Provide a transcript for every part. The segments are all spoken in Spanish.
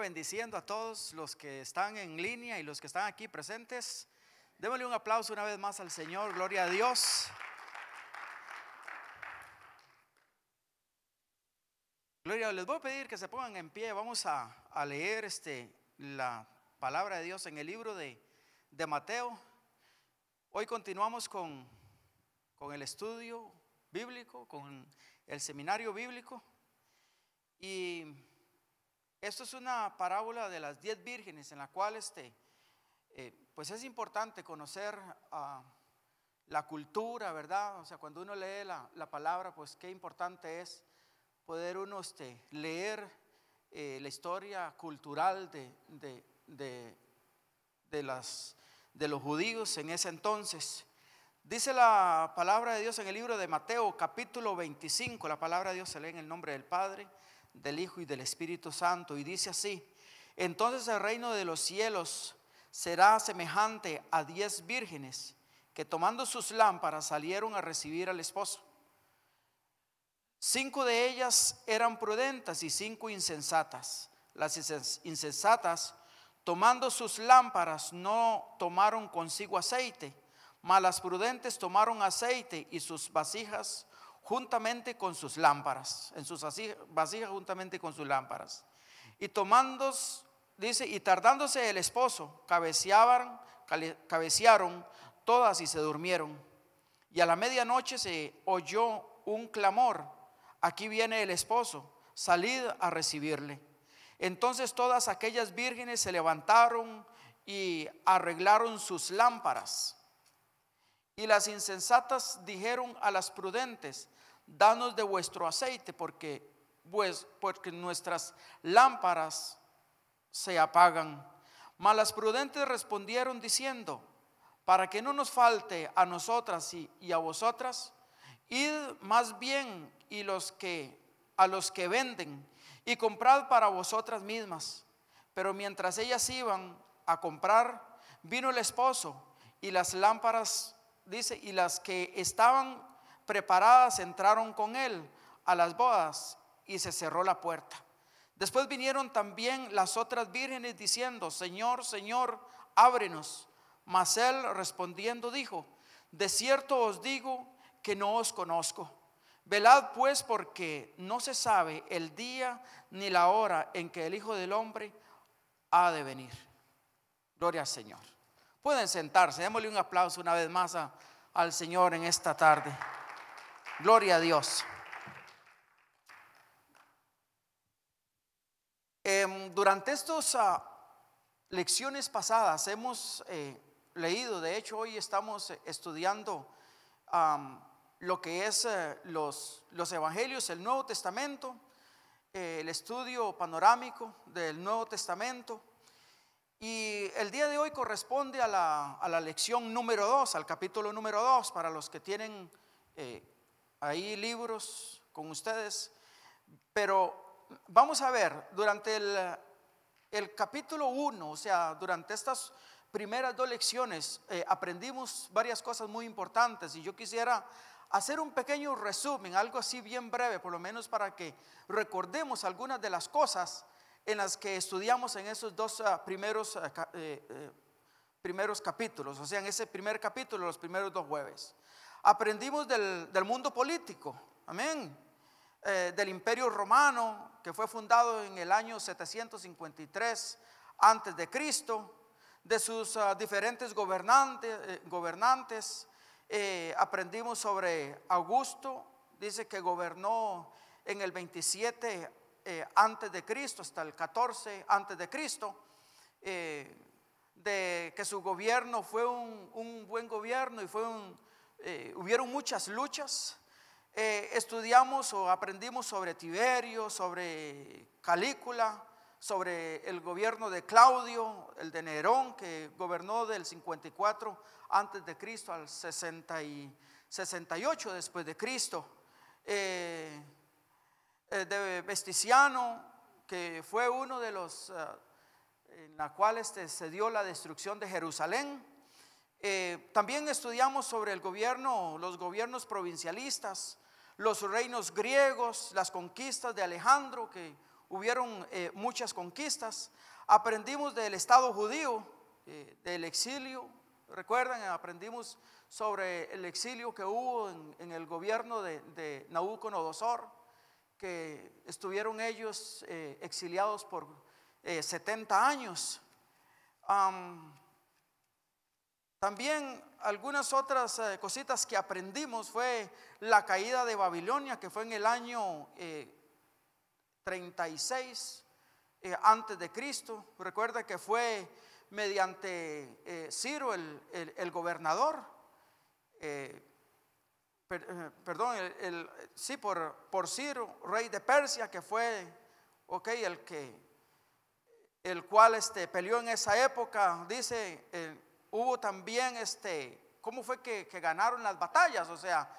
bendiciendo a todos los que están en línea y los que están aquí presentes. Démosle un aplauso una vez más al Señor, gloria a Dios. Gloria, les voy a pedir que se pongan en pie. Vamos a leer la palabra de Dios en el libro de Mateo. Hoy continuamos con el estudio bíblico, con el seminario bíblico. Y esto es una parábola de las 10 vírgenes en la cual pues es importante conocer la cultura, ¿verdad? O sea, cuando uno lee la palabra, pues qué importante es poder uno leer la historia cultural de los judíos en ese entonces. Dice la palabra de Dios en el libro de Mateo capítulo 25. La palabra de Dios se lee en el nombre del Padre, del Hijo y del Espíritu Santo, y dice así: entonces el reino de los cielos será semejante a 10 vírgenes que tomando sus lámparas salieron a recibir al esposo. 5 de ellas eran prudentes y 5 insensatas. Las insensatas, tomando sus lámparas, no tomaron consigo aceite, mas las prudentes tomaron aceite y sus vasijas juntamente con sus lámparas, en sus vasijas juntamente con sus lámparas. Y tardándose el esposo, cabecearon todas y se durmieron. Y a la medianoche se oyó un clamor: aquí viene el esposo, salid a recibirle. Entonces todas aquellas vírgenes se levantaron y arreglaron sus lámparas. Y las insensatas dijeron a las prudentes: danos de vuestro aceite, porque nuestras lámparas se apagan. Mas las prudentes respondieron diciendo: para que no nos falte a nosotras y a vosotras, id más bien a los que venden y comprad para vosotras mismas. Pero mientras ellas iban a comprar, vino el esposo, y las lámparas, dice, y las que estaban preparadas entraron con él a las bodas, y se cerró la puerta. Después vinieron también las otras vírgenes diciendo: Señor, Señor, ábrenos. Mas él respondiendo dijo: de cierto os digo que no os conozco. Velad pues, porque no se sabe el día ni la hora en que el Hijo del Hombre ha de venir. Gloria al Señor. Pueden sentarse. Démosle un aplauso una vez más al Señor en esta tarde. Gloria a Dios. Durante estas lecciones pasadas hemos leído, de hecho hoy estamos estudiando lo que es los evangelios, el Nuevo Testamento, el estudio panorámico del Nuevo Testamento. Y el día de hoy corresponde a la lección número 2, al capítulo número 2, para los que tienen ahí libros con ustedes. Pero vamos a ver, durante el capítulo 1, o sea, durante estas primeras 2 lecciones, aprendimos varias cosas muy importantes, y yo quisiera hacer un pequeño resumen, algo así bien breve, por lo menos para que recordemos algunas de las cosas en las que estudiamos en esos 2 primeros capítulos, o sea, en ese primer capítulo, los primeros 2 jueves. Aprendimos del mundo político, amén, del Imperio Romano, que fue fundado en el año 753 antes de Cristo, de sus diferentes gobernantes. Aprendimos sobre Augusto, dice que gobernó en el 27 antes de Cristo hasta el 14 antes de Cristo, de que su gobierno fue un buen gobierno y hubieron muchas luchas. Estudiamos o aprendimos sobre Tiberio, sobre Calígula, sobre el gobierno de Claudio, el de Nerón, que gobernó del 54 antes de Cristo al 68 después de Cristo. De Vespasiano, que fue uno de los en la cual se dio la destrucción de Jerusalén. También estudiamos sobre los gobiernos provincialistas, los reinos griegos, las conquistas de Alejandro, que hubieron muchas conquistas. Aprendimos del Estado judío, del exilio. Recuerdan, aprendimos sobre el exilio que hubo en el gobierno de Nabucodonosor, que estuvieron ellos exiliados por 70 años. También algunas otras cositas que aprendimos fue la caída de Babilonia, que fue en el año 36 antes de Cristo. Recuerda que fue mediante Ciro el gobernador, por Ciro, rey de Persia, que fue el cual peleó en esa época. Dice, hubo también ¿cómo fue que ganaron las batallas? O sea,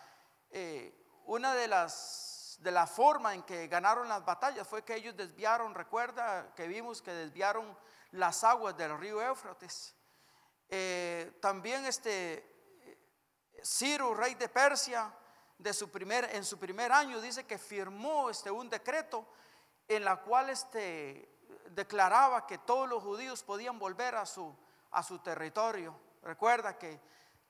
una de la forma en que ganaron las batallas fue que ellos desviaron, recuerda que vimos que desviaron las aguas del río Éufrates. También Ciro, rey de Persia, en su primer año, dice que firmó un decreto en la cual declaraba que todos los judíos podían volver a su territorio. Recuerda que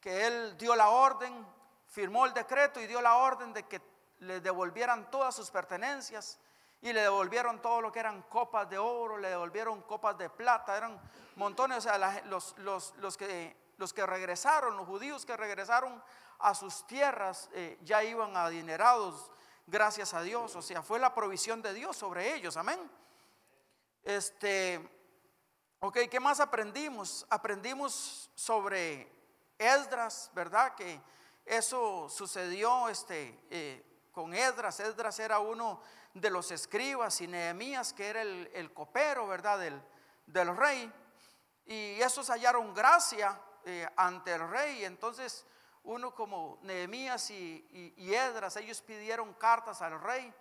él dio la orden, firmó el decreto y dio la orden de que le devolvieran todas sus pertenencias, y le devolvieron todo lo que eran copas de oro, le devolvieron copas de plata, eran montones. O sea, los que regresaron, los judíos que regresaron a sus tierras, ya iban adinerados, gracias a Dios. O sea, fue la provisión de Dios sobre ellos, amén. ¿Qué más aprendimos? Aprendimos sobre Esdras, ¿verdad? Que eso sucedió con Esdras. Esdras era uno de los escribas, y Nehemías, que era el copero, ¿verdad? Del rey. Y esos hallaron gracia ante el rey. Entonces uno como Nehemías y Esdras, ellos pidieron cartas al rey.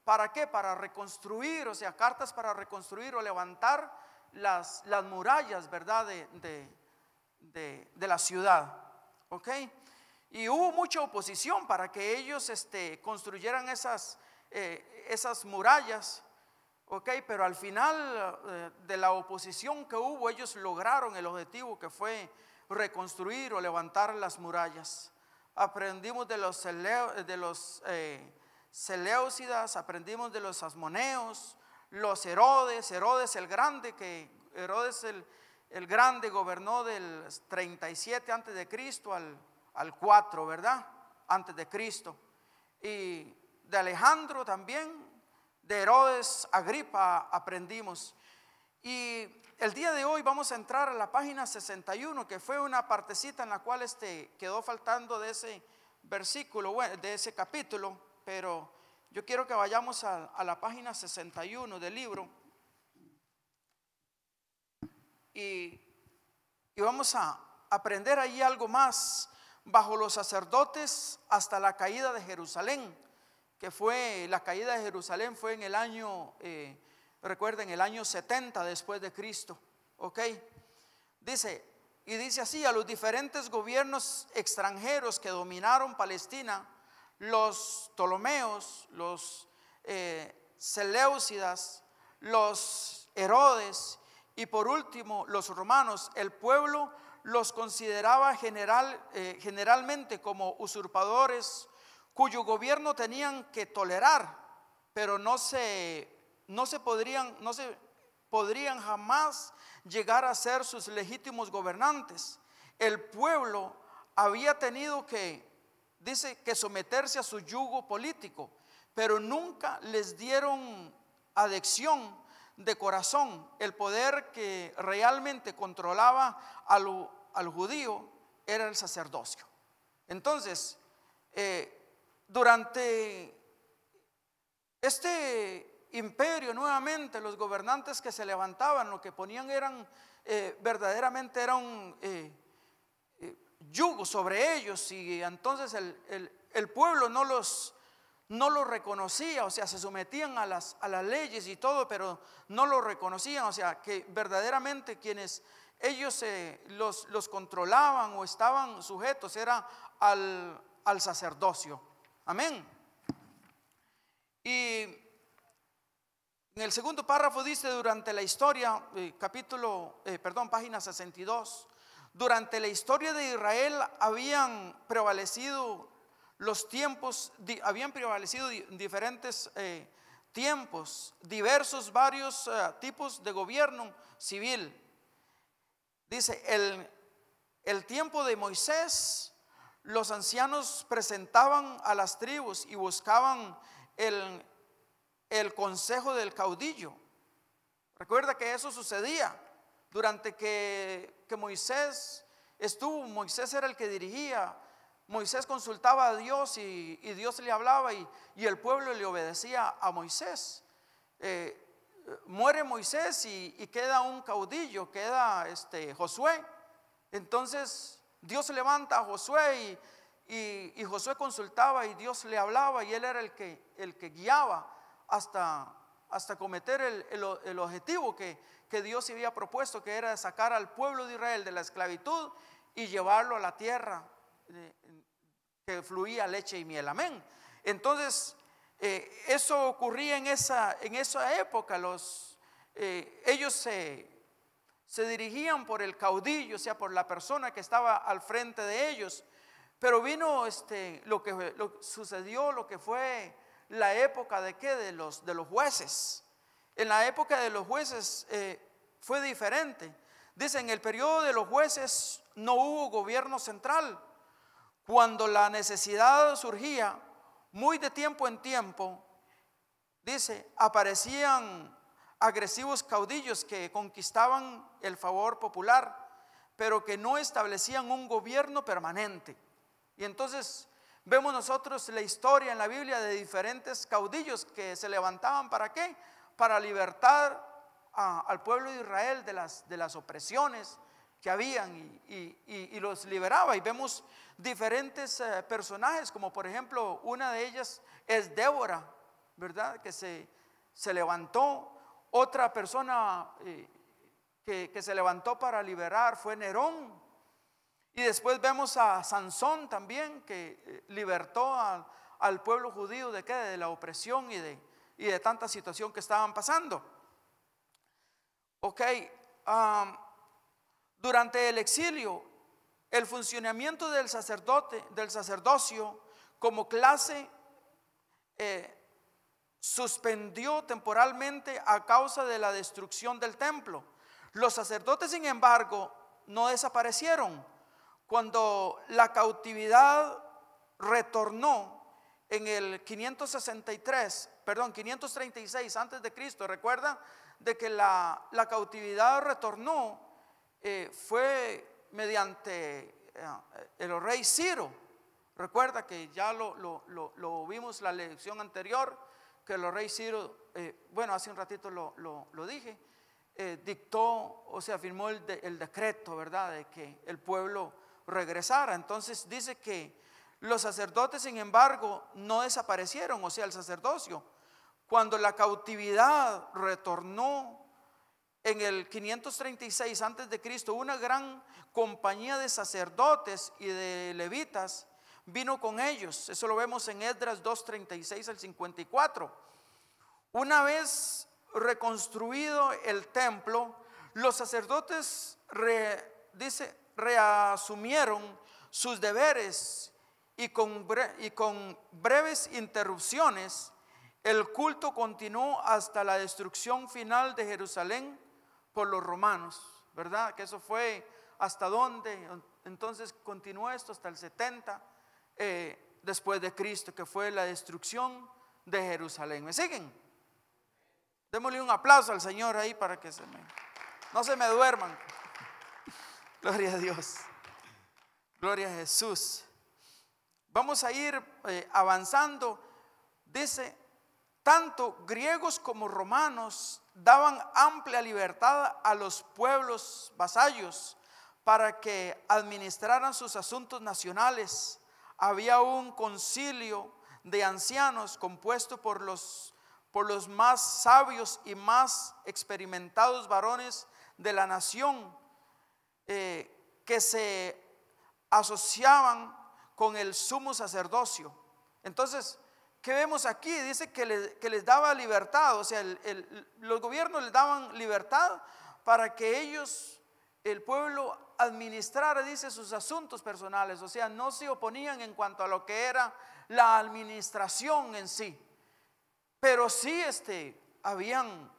¿Para qué? Para reconstruir, o sea, cartas para reconstruir o levantar las murallas, ¿verdad? De la ciudad. ¿Ok? Y hubo mucha oposición para que ellos construyeran esas murallas. ¿Ok? Pero al final de la oposición que hubo, ellos lograron el objetivo, que fue reconstruir o levantar las murallas. Aprendimos de los Seleucidas, aprendimos de los asmoneos, los Herodes el grande, que Herodes el grande gobernó del 37 antes de Cristo al 4, ¿verdad? Antes de Cristo. Y de Alejandro también, de Herodes Agripa aprendimos. Y el día de hoy vamos a entrar a la página 61, que fue una partecita en la cual quedó faltando de ese versículo, de ese capítulo, pero yo quiero que vayamos a la página 61 del libro y vamos a aprender ahí algo más. Bajo los sacerdotes hasta la caída de Jerusalén, que fue la caída de Jerusalén fue en el año, recuerden, el año 70 después de Cristo. ¿Ok? Dice así: a los diferentes gobiernos extranjeros que dominaron Palestina, los Ptolomeos, los Seleucidas, los Herodes y por último los romanos, el pueblo los consideraba generalmente como usurpadores, cuyo gobierno tenían que tolerar, pero no podrían jamás llegar a ser sus legítimos gobernantes. El pueblo había tenido que someterse a su yugo político, pero nunca les dieron adhesión de corazón. El poder que realmente controlaba al judío era el sacerdocio. Entonces, durante este imperio, nuevamente los gobernantes que se levantaban, lo que ponían verdaderamente era un yugo sobre ellos, y entonces el pueblo no los reconocía. O sea, se sometían a las leyes y todo, pero no lo reconocían. O sea, que verdaderamente quienes ellos los controlaban o estaban sujetos era al sacerdocio. Amén. Y En el segundo párrafo dice: durante la historia, página 62, durante la historia de Israel habían prevalecido diferentes tiempos, varios tipos de gobierno civil. Dice, el tiempo de Moisés, los ancianos presentaban a las tribus y buscaban el consejo del caudillo. Recuerda que eso sucedía durante que Moisés estuvo. Moisés era el que dirigía. Moisés consultaba a Dios y Dios le hablaba y el pueblo le obedecía a Moisés. Muere Moisés y queda un caudillo, queda Josué. Entonces Dios levanta a Josué y Josué consultaba y Dios le hablaba, y él era el que guiaba hasta cometer el objetivo que Dios había propuesto, que era sacar al pueblo de Israel de la esclavitud y llevarlo a la tierra que fluía leche y miel. Amén. Entonces eso ocurría en esa época. Ellos se dirigían por el caudillo, o sea, por la persona que estaba al frente de ellos. Pero vino sucedió lo que fue la época de los jueces. En la época de los jueces fue diferente. Dice, en el periodo de los jueces no hubo gobierno central. Cuando la necesidad surgía, muy de tiempo en tiempo, dice, aparecían agresivos caudillos que conquistaban el favor popular, pero que no establecían un gobierno permanente. Y entonces vemos nosotros la historia en la Biblia de diferentes caudillos que se levantaban. ¿Para qué? Para libertar al pueblo de Israel de las opresiones que habían, y los liberaba. Y vemos diferentes personajes, como por ejemplo una de ellas es Débora, ¿verdad? Que se levantó. Otra persona que se levantó para liberar fue Nerón. Y después vemos a Sansón también, que libertó al pueblo judío de la opresión y de tanta situación que estaban pasando. Durante el exilio, el funcionamiento del sacerdocio como clase suspendió temporalmente a causa de la destrucción del templo. Los sacerdotes, sin embargo, no desaparecieron. Cuando la cautividad retornó en el 536 antes de Cristo, recuerda de que la cautividad retornó, fue mediante el rey Ciro. Recuerda que ya lo vimos la lección anterior, que el rey Ciro, hace un ratito lo dije, dictó, o sea, firmó el decreto, ¿verdad?, de que el pueblo regresara. Entonces dice que los sacerdotes, sin embargo, no desaparecieron, o sea, el sacerdocio. Cuando la cautividad retornó en el 536 antes de Cristo, una gran compañía de sacerdotes y de levitas vino con ellos. Eso lo vemos en Esdras 2:36 al 54. Una vez reconstruido el templo, los sacerdotes reasumieron sus deberes, y con breves interrupciones el culto continuó hasta la destrucción final de Jerusalén por los romanos, ¿verdad? Que eso fue hasta donde entonces continuó esto hasta el 70 después de Cristo, que fue la destrucción de Jerusalén. ¿Me siguen? Démosle un aplauso al Señor ahí para que no se me duerman. Gloria a Dios. Gloria a Jesús. Vamos a ir avanzando. Dice, tanto griegos como romanos daban amplia libertad a los pueblos vasallos para que administraran sus asuntos nacionales. Había un concilio de ancianos compuesto por los más sabios y más experimentados varones de la nación, que se asociaban con el sumo sacerdocio. Entonces ¿qué vemos aquí? Dice que les daba libertad, o sea, los gobiernos les daban libertad para que ellos, el pueblo, administrara, dice, sus asuntos personales. O sea, no se oponían en cuanto a lo que era la administración en sí, pero sí habían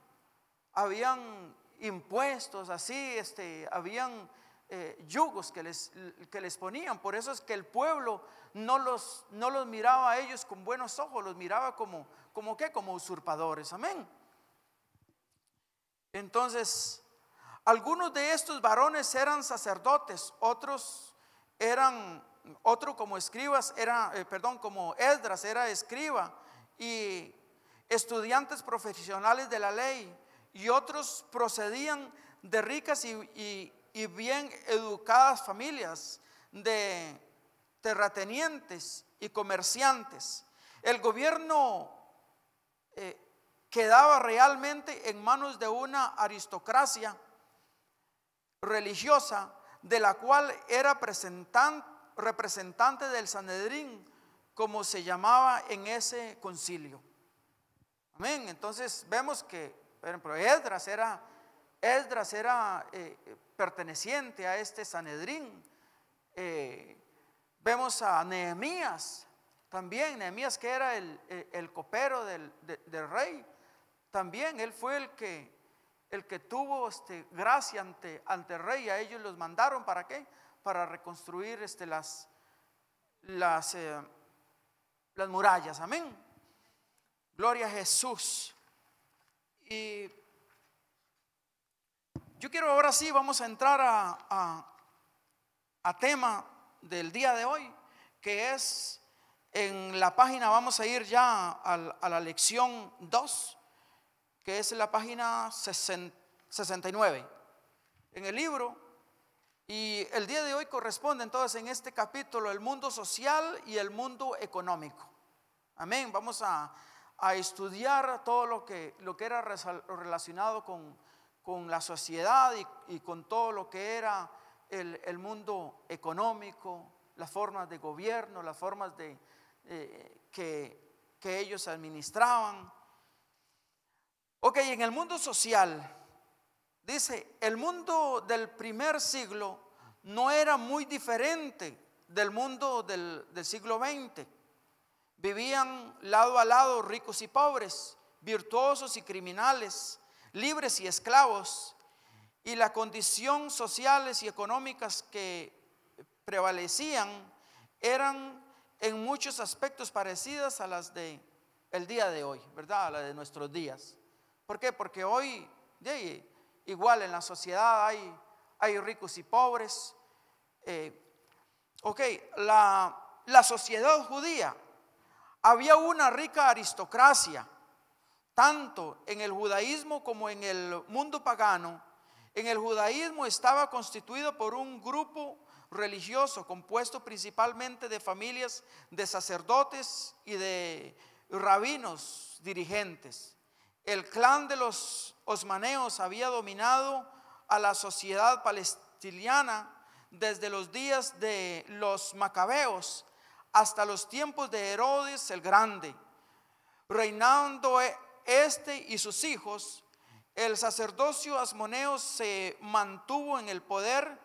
impuestos, así, habían yugos que les ponían. Por eso es que el pueblo no los miraba a ellos con buenos ojos, los miraba como usurpadores. Amén. Entonces, algunos de estos varones eran sacerdotes, otro como escribas como Esdras era escriba y estudiantes profesionales de la ley, y otros procedían de ricas y bien educadas familias de terratenientes y comerciantes. El gobierno quedaba realmente en manos de una aristocracia religiosa, de la cual era representante del Sanedrín, como se llamaba en ese concilio. Amén. Entonces vemos que, por ejemplo, Esdras era perteneciente a este Sanedrín. Vemos a Nehemías también, Nehemías, que era el copero del rey. También él fue el que tuvo gracia ante el rey. A ellos los mandaron, ¿para qué? Para reconstruir las murallas. Amén. Gloria a Jesús. Y yo quiero ahora sí, vamos a entrar a tema del día de hoy, que es en la página, vamos a ir ya a la lección 2, que es la página 69 en el libro. Y el día de hoy corresponde entonces en este capítulo el mundo social y el mundo económico. Amén. Vamos a estudiar todo lo que era relacionado con la sociedad y con todo lo que era el mundo económico, las formas de gobierno, las formas que ellos administraban. Ok, en el mundo social, dice, el mundo del primer siglo no era muy diferente del mundo del siglo XX. Vivían lado a lado ricos y pobres, virtuosos y criminales, libres y esclavos, y las condiciones sociales y económicas que prevalecían eran en muchos aspectos parecidas a las del día de hoy, ¿verdad? A las de nuestros días. ¿Por qué? Porque hoy, igual en la sociedad hay ricos y pobres. La sociedad judía, había una rica aristocracia, tanto en el judaísmo como en el mundo pagano. En el judaísmo estaba constituido por un grupo religioso compuesto principalmente de familias de sacerdotes y de rabinos dirigentes. El clan de los osmaneos había dominado a la sociedad palestina desde los días de los macabeos hasta los tiempos de Herodes el Grande. Reinando y sus hijos, el sacerdocio asmoneo se mantuvo en el poder,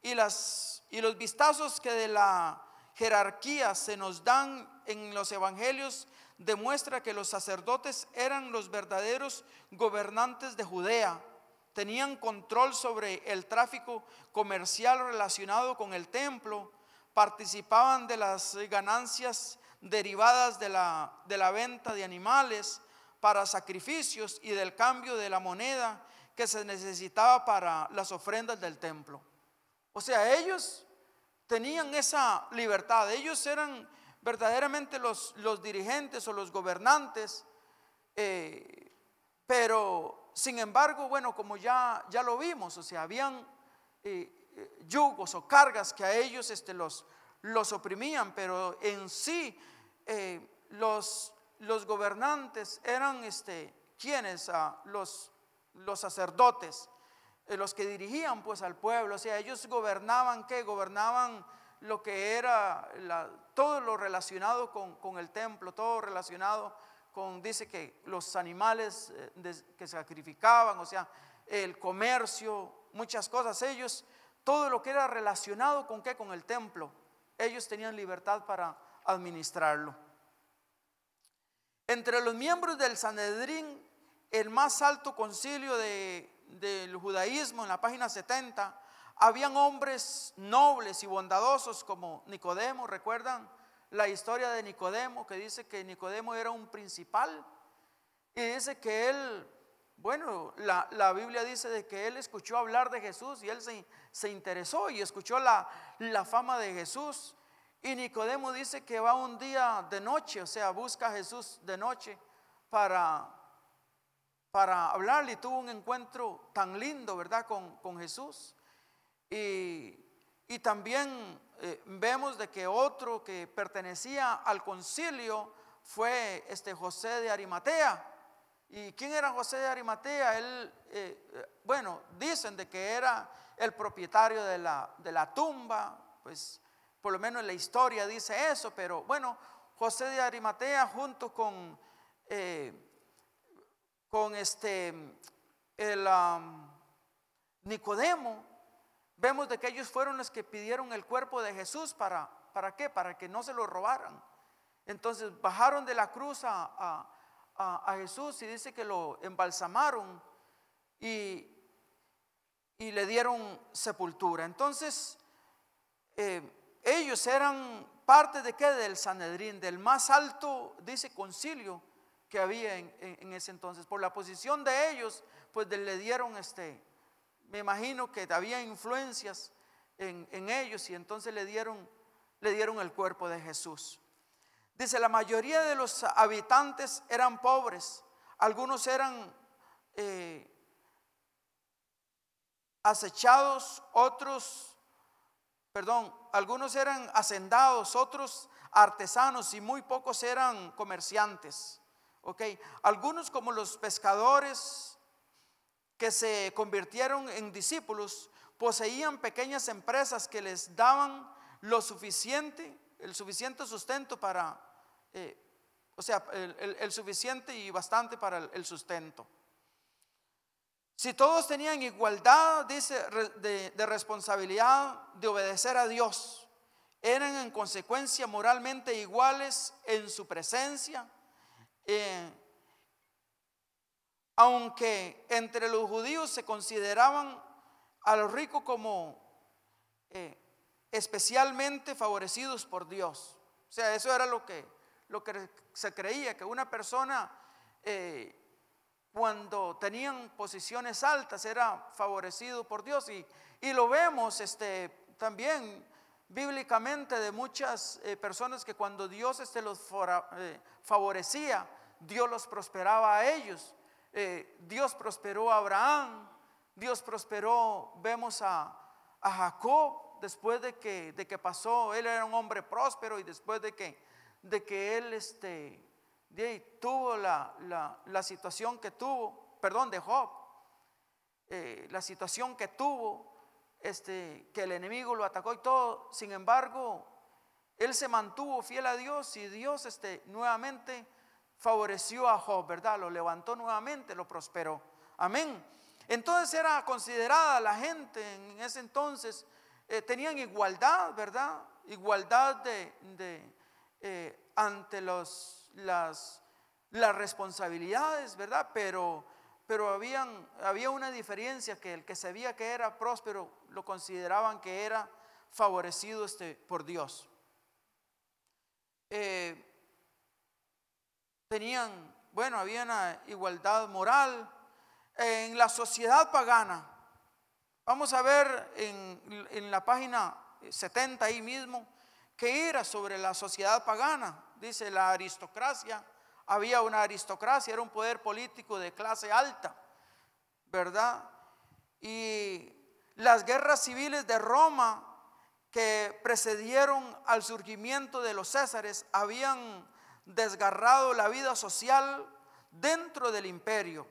y los vistazos que de la jerarquía se nos dan en los evangelios demuestra que los sacerdotes eran los verdaderos gobernantes de Judea. Tenían control sobre el tráfico comercial relacionado con el templo, participaban de las ganancias derivadas de la venta de animales para sacrificios y del cambio de la moneda que se necesitaba para las ofrendas del templo. O sea, ellos tenían esa libertad. Ellos eran verdaderamente los dirigentes o los gobernantes, pero sin embargo, bueno, como ya lo vimos, o sea, habían yugos o cargas que a ellos los oprimían, pero en sí los gobernantes eran quienes, los sacerdotes, los que dirigían pues al pueblo. O sea, ellos gobernaban, ¿qué? Gobernaban lo que era todo lo relacionado con el templo, todo relacionado con, dice que los animales que sacrificaban, o sea, el comercio, muchas cosas. Ellos, todo lo que era relacionado con ¿qué? Con el templo, ellos tenían libertad para administrarlo. Entre los miembros del Sanedrín, el más alto concilio del judaísmo, en la página 70, habían hombres nobles y bondadosos como Nicodemo. ¿Recuerdan la historia de Nicodemo? Que dice que Nicodemo era un principal y dice que él, bueno, la Biblia dice de que él escuchó hablar de Jesús y él se interesó y escuchó la fama de Jesús. Y Nicodemo dice que va un día de noche, o sea, busca a Jesús de noche para hablarle, y tuvo un encuentro tan lindo, ¿verdad? Con Jesús. Y también vemos de que otro que pertenecía al concilio fue José de Arimatea. ¿Y quién era José de Arimatea? Él, bueno, dicen de que era el propietario de la tumba, pues por lo menos la historia dice eso, pero bueno, José de Arimatea junto con Nicodemo, vemos de que ellos fueron los que pidieron el cuerpo de Jesús. ¿Para qué? Para que no se lo robaran. Entonces bajaron de la cruz a Jesús y dice que lo embalsamaron y le dieron sepultura. Entonces ellos eran parte de ¿qué? Del Sanedrín, del más alto, dice, concilio que había en ese entonces. Por la posición de ellos, pues le dieron me imagino que había influencias en ellos, y entonces le dieron el cuerpo de Jesús. Dice, la mayoría de los habitantes eran pobres, algunos eran algunos eran hacendados, otros artesanos, y muy pocos eran comerciantes. Algunos, como los pescadores que se convirtieron en discípulos, poseían pequeñas empresas que les daban el suficiente sustento para, el suficiente y bastante para el sustento. Si todos tenían igualdad, dice, de responsabilidad de obedecer a Dios, eran en consecuencia moralmente iguales en su presencia. Aunque entre los judíos se consideraban a los ricos como especialmente favorecidos por Dios. O sea, eso era lo que se creía, que una persona cuando tenían posiciones altas era favorecido por Dios, y lo vemos también bíblicamente de muchas personas que cuando Dios los favorecía, Dios los prosperaba a ellos. Dios prosperó a Abraham, Dios prosperó, vemos a Jacob, después de que pasó, él era un hombre próspero, y después de que él tuvo la situación que tuvo, de Job, la situación que tuvo, que el enemigo lo atacó y todo. Sin embargo, él se mantuvo fiel a Dios, y Dios nuevamente favoreció a Job, ¿verdad? Lo levantó nuevamente, lo prosperó. Amén. Entonces era considerada la gente en ese entonces, tenían igualdad, ¿verdad? Igualdad ante las responsabilidades, ¿verdad? Pero había una diferencia, que el que se veía que era próspero lo consideraban que era favorecido por Dios. Había una igualdad moral. En la sociedad pagana, vamos a ver en la página 70 ahí mismo, que era sobre la sociedad pagana. Dice, la aristocracia, había una aristocracia, era un poder político de clase alta, ¿verdad? Y las guerras civiles de Roma que precedieron al surgimiento de los Césares habían desgarrado la vida social dentro del imperio.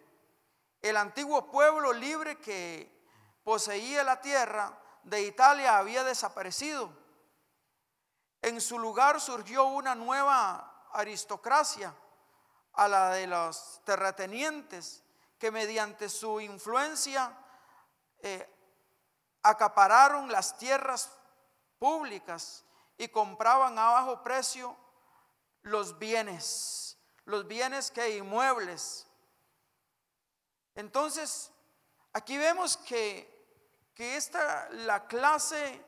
El antiguo pueblo libre que poseía la tierra de Italia había desaparecido. En su lugar surgió una nueva aristocracia, a la de los terratenientes, que mediante su influencia acapararon las tierras públicas y compraban a bajo precio los bienes que inmuebles. Entonces, aquí vemos que la clase,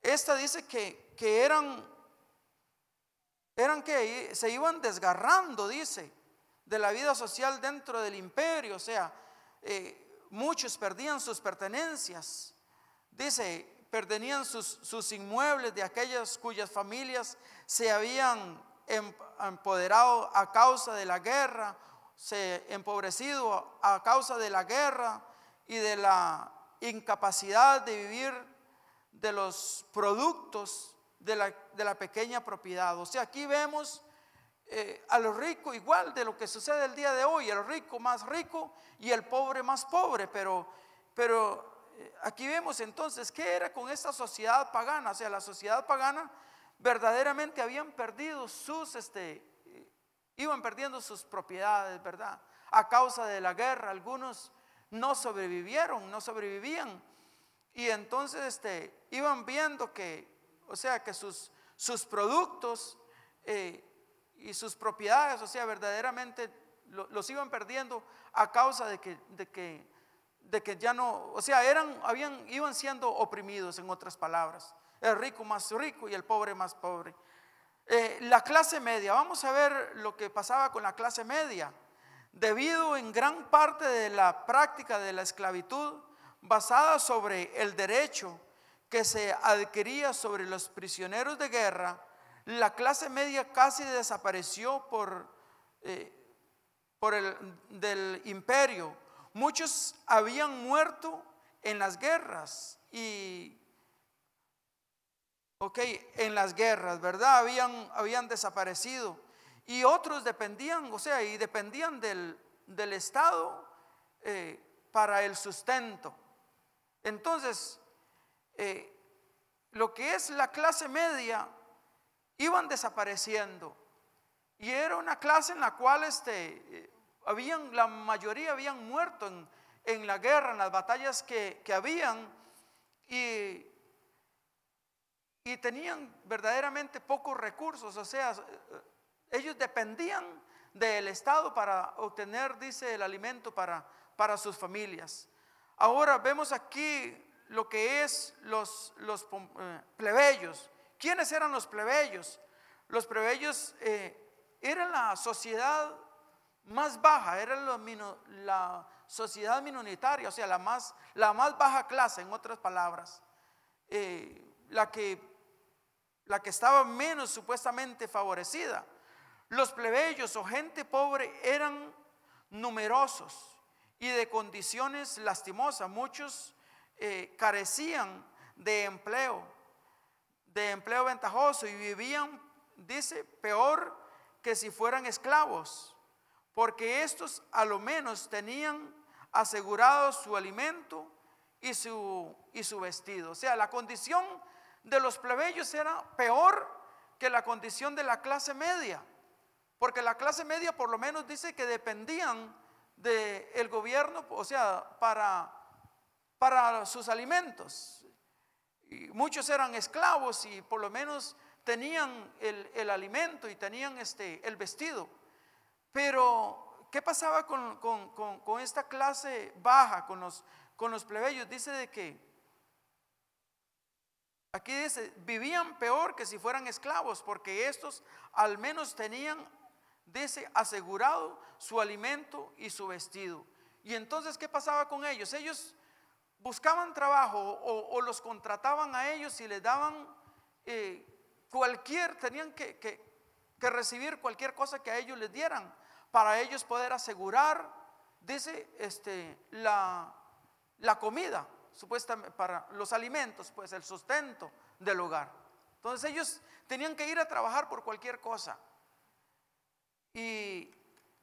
dice que eran que se iban desgarrando, dice, de la vida social dentro del imperio. O sea, muchos perdían sus pertenencias, dice, perdían sus inmuebles de aquellas cuyas familias se habían empoderado a causa de la guerra, se empobrecido a causa de la guerra y de la incapacidad de vivir de los productos de la pequeña propiedad. O sea, aquí vemos a los ricos igual de lo que sucede el día de hoy, el rico más rico y el pobre más pobre, pero aquí vemos entonces qué era con esta sociedad pagana. O sea, la sociedad pagana verdaderamente habían perdido iban perdiendo sus propiedades, ¿verdad? A causa de la guerra, algunos no sobrevivían, y entonces iban viendo que, o sea, que sus productos y sus propiedades, o sea, verdaderamente los iban perdiendo a causa de que ya no, o sea, iban siendo oprimidos, en otras palabras, el rico más rico y el pobre más pobre. La clase media, vamos a ver lo que pasaba con la clase media. Debido en gran parte de la práctica de la esclavitud basada sobre el derecho que se adquiría sobre los prisioneros de guerra, la clase media casi desapareció del imperio. Muchos habían muerto en las guerras en las guerras, ¿verdad? Habían desaparecido, y otros dependían, o sea, dependían del Estado para el sustento. Entonces, lo que es la clase media iban desapareciendo, y era una clase en la cual la mayoría habían muerto en la guerra, en las batallas que habían, y tenían verdaderamente pocos recursos. O sea, ellos dependían del Estado para obtener, dice, el alimento para sus familias. Ahora vemos aquí lo que es los plebeyos. ¿Quiénes eran los plebeyos? Los plebeyos eran la sociedad más baja, era la sociedad minoritaria, o sea, la más baja clase, en otras palabras, la que estaba menos supuestamente favorecida. Los plebeyos o gente pobre eran numerosos y de condiciones lastimosas. Muchos carecían de empleo ventajoso, y vivían, dice, peor que si fueran esclavos, porque estos a lo menos tenían asegurado su alimento y su vestido. O sea, la condición de los plebeyos era peor que la condición de la clase media, porque la clase media por lo menos dice que dependían del gobierno, o sea, para sus alimentos. Y muchos eran esclavos y por lo menos tenían el alimento y tenían el vestido. Pero ¿qué pasaba con esta clase baja, con los plebeyos? Dice de que aquí dice, vivían peor que si fueran esclavos, porque estos al menos tenían, dice, asegurado su alimento y su vestido. Y entonces, ¿qué pasaba con ellos? Ellos buscaban trabajo o los contrataban a ellos y les daban tenían que recibir cualquier cosa que a ellos les dieran para ellos poder asegurar, dice, la comida, supuestamente para los alimentos, pues el sustento del hogar. Entonces ellos tenían que ir a trabajar por cualquier cosa. Y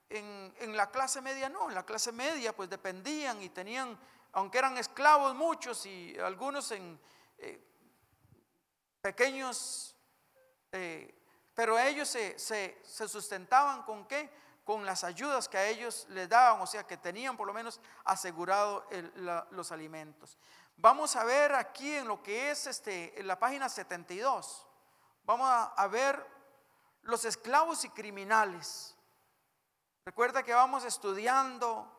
en la clase media no, en la clase media pues dependían y tenían, aunque eran esclavos muchos y algunos en pequeños pero ellos se sustentaban ¿con qué? Con las ayudas que a ellos les daban, o sea que tenían por lo menos asegurado los alimentos. Vamos a ver aquí en lo que es en la página 72, vamos a ver los esclavos y criminales. Recuerda que vamos estudiando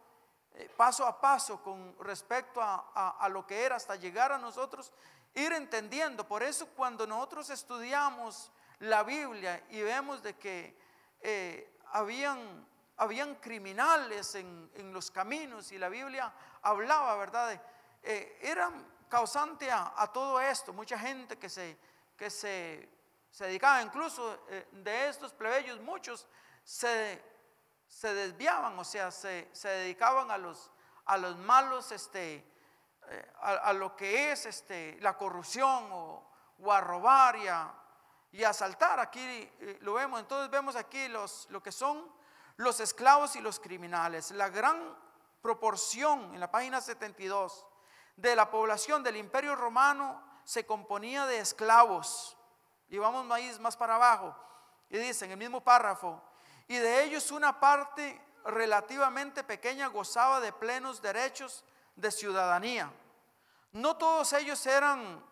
paso a paso con respecto a lo que era hasta llegar a nosotros ir entendiendo. Por eso cuando nosotros estudiamos la Biblia y vemos de que habían criminales en los caminos y la Biblia hablaba, ¿verdad? Eran causante a todo esto. Mucha gente que se dedicaba, incluso de estos plebeyos, muchos se desviaban, o sea, se dedicaban a los malos, a lo que es la corrupción o a robar y a asaltar. Aquí lo vemos. Entonces vemos aquí lo que son los esclavos y los criminales. La gran proporción en la página 72 de la población del Imperio Romano se componía de esclavos. Y vamos más para abajo y dice en el mismo párrafo: y de ellos una parte relativamente pequeña gozaba de plenos derechos de ciudadanía. No todos ellos eran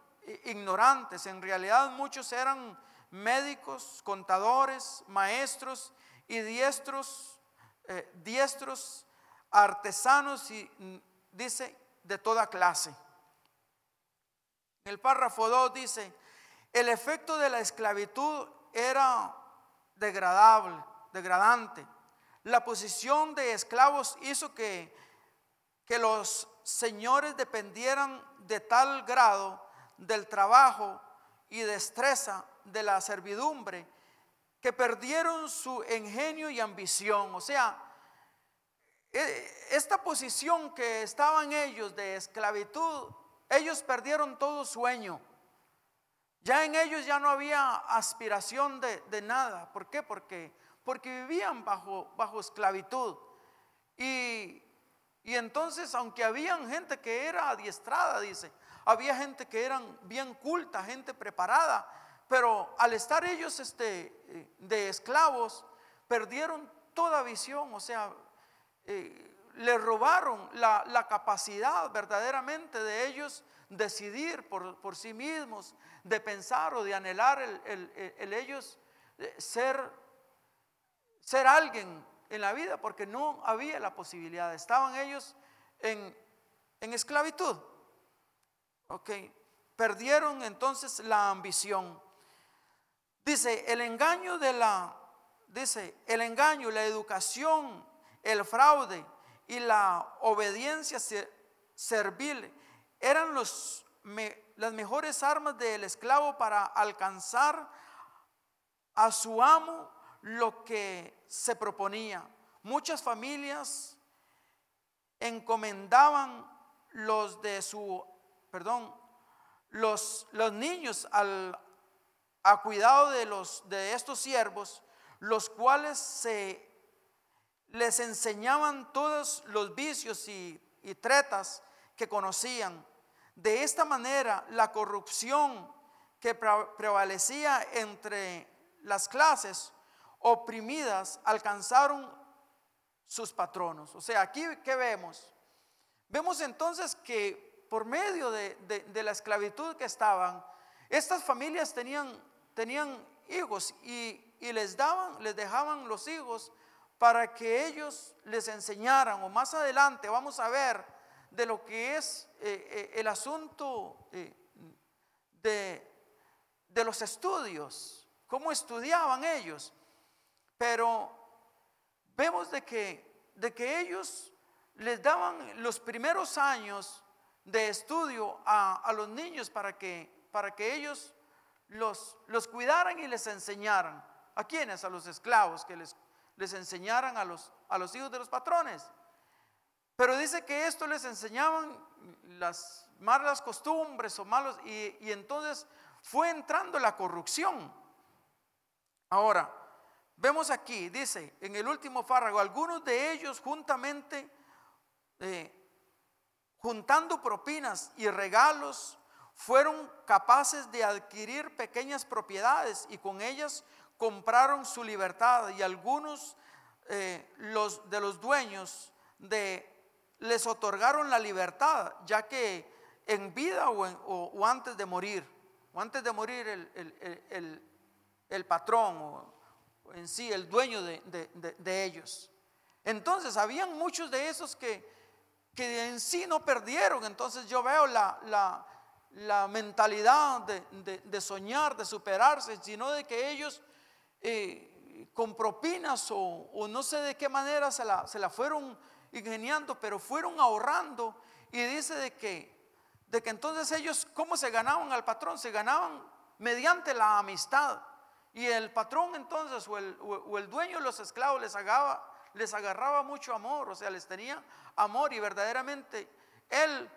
ignorantes, en realidad muchos eran médicos, contadores, maestros y diestros, artesanos, y dice de toda clase. En el párrafo 2 dice: el efecto de la esclavitud era degradante. La posición de esclavos hizo que los señores dependieran de tal grado del trabajo y destreza de la servidumbre que perdieron su ingenio y ambición. O sea, esta posición que estaban ellos de esclavitud, ellos perdieron todo sueño. Ya en ellos ya no había aspiración de nada. ¿Por qué? Porque vivían bajo esclavitud. Y entonces, aunque habían gente que era adiestrada, dice, había gente que eran bien culta, gente preparada, pero al estar ellos de esclavos, perdieron toda visión. O sea, le robaron la capacidad verdaderamente de ellos decidir por sí mismos, de pensar o de anhelar el ellos ser alguien en la vida, porque no había la posibilidad. Estaban ellos en esclavitud. Ok, perdieron entonces la ambición. Dice, el engaño, la educación, el fraude y la obediencia servil eran las mejores armas del esclavo para alcanzar a su amo lo que se proponía. Muchas familias encomendaban los niños a cuidado de estos siervos, los cuales les enseñaban todos los vicios y tretas que conocían. De esta manera, la corrupción que prevalecía entre las clases oprimidas alcanzaron sus patronos. O sea, aquí ¿qué vemos? Vemos entonces que por medio de la esclavitud que estaban, estas familias tenían hijos y les dejaban los hijos para que ellos les enseñaran. O más adelante vamos a ver de lo que es el asunto de los estudios, cómo estudiaban ellos. Pero vemos de que ellos les daban los primeros años de estudio a los niños para que ellos los cuidaran y les enseñaran. ¿A quiénes? A los esclavos, que les enseñaran a los hijos de los patrones. Pero dice que esto les enseñaban las malas costumbres o malos, y entonces fue entrando la corrupción. Ahora, vemos aquí, dice en el último párrafo, algunos de ellos juntando propinas y regalos, fueron capaces de adquirir pequeñas propiedades y con ellas compraron su libertad, y algunos de los dueños les otorgaron la libertad, ya que en vida o antes de morir, el patrón o en sí el dueño de ellos. Entonces habían muchos de esos que en sí no perdieron. Entonces yo veo la mentalidad de soñar, de superarse, sino de que ellos con propinas o no sé de qué manera se la fueron ingeniando, pero fueron ahorrando. Y dice de que entonces ellos, ¿cómo se ganaban al patrón? Se ganaban mediante la amistad. Y el patrón entonces o el dueño de los esclavos les agarraba mucho amor, o sea, les tenía amor, y verdaderamente él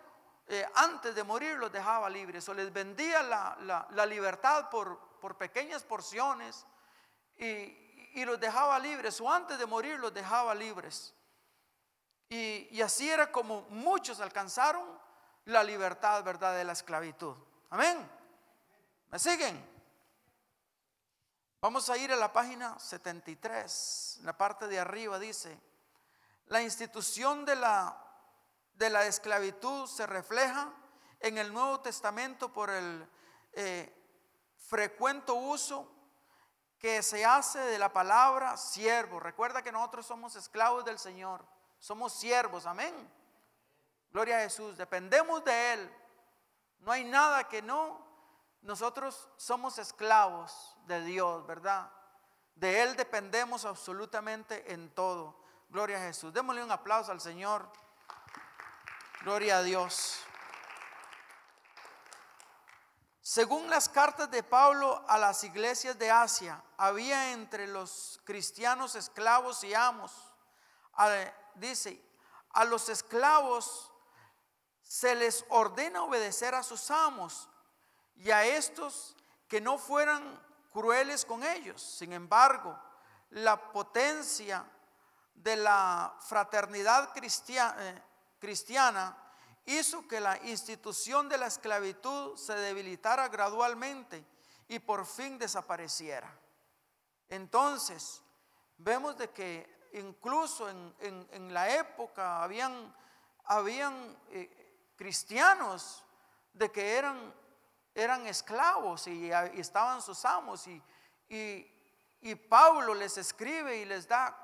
antes de morir los dejaba libres, o les vendía la libertad por pequeñas porciones, y los dejaba libres, o antes de morir los dejaba libres. Y así era como muchos alcanzaron la libertad, ¿verdad?, de la esclavitud. Amén. ¿Me siguen? Vamos a ir a la página 73. En la parte de arriba dice: la institución de la esclavitud se refleja en el Nuevo Testamento por el frecuente uso que se hace de la palabra siervo. Recuerda que nosotros somos esclavos del Señor, somos siervos, amén. Gloria a Jesús, dependemos de Él. No hay nada que no. Nosotros somos esclavos de Dios, ¿verdad? De Él dependemos absolutamente en todo. Gloria a Jesús. Démosle un aplauso al Señor. Gloria a Dios. Según las cartas de Pablo a las iglesias de Asia, había entre los cristianos esclavos y amos. Dice: a los esclavos se les ordena obedecer a sus amos, y a estos que no fueran crueles con ellos. Sin embargo, la potencia de la fraternidad cristiana hizo que la institución de la esclavitud se debilitara gradualmente y por fin desapareciera. Entonces, vemos de que incluso en la época habían cristianos de que eran esclavos y estaban sus amos, y Pablo les escribe y les da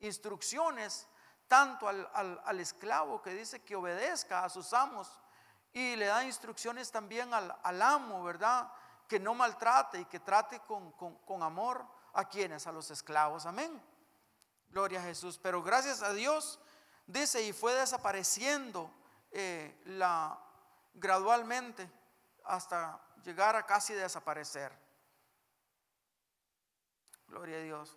instrucciones tanto al esclavo, que dice que obedezca a sus amos, y le da instrucciones también al amo, ¿verdad?, que no maltrate y que trate con amor a quienes, a los esclavos, amén. Gloria a Jesús. Pero gracias a Dios, dice, y fue desapareciendo gradualmente hasta llegar a casi desaparecer. Gloria a Dios.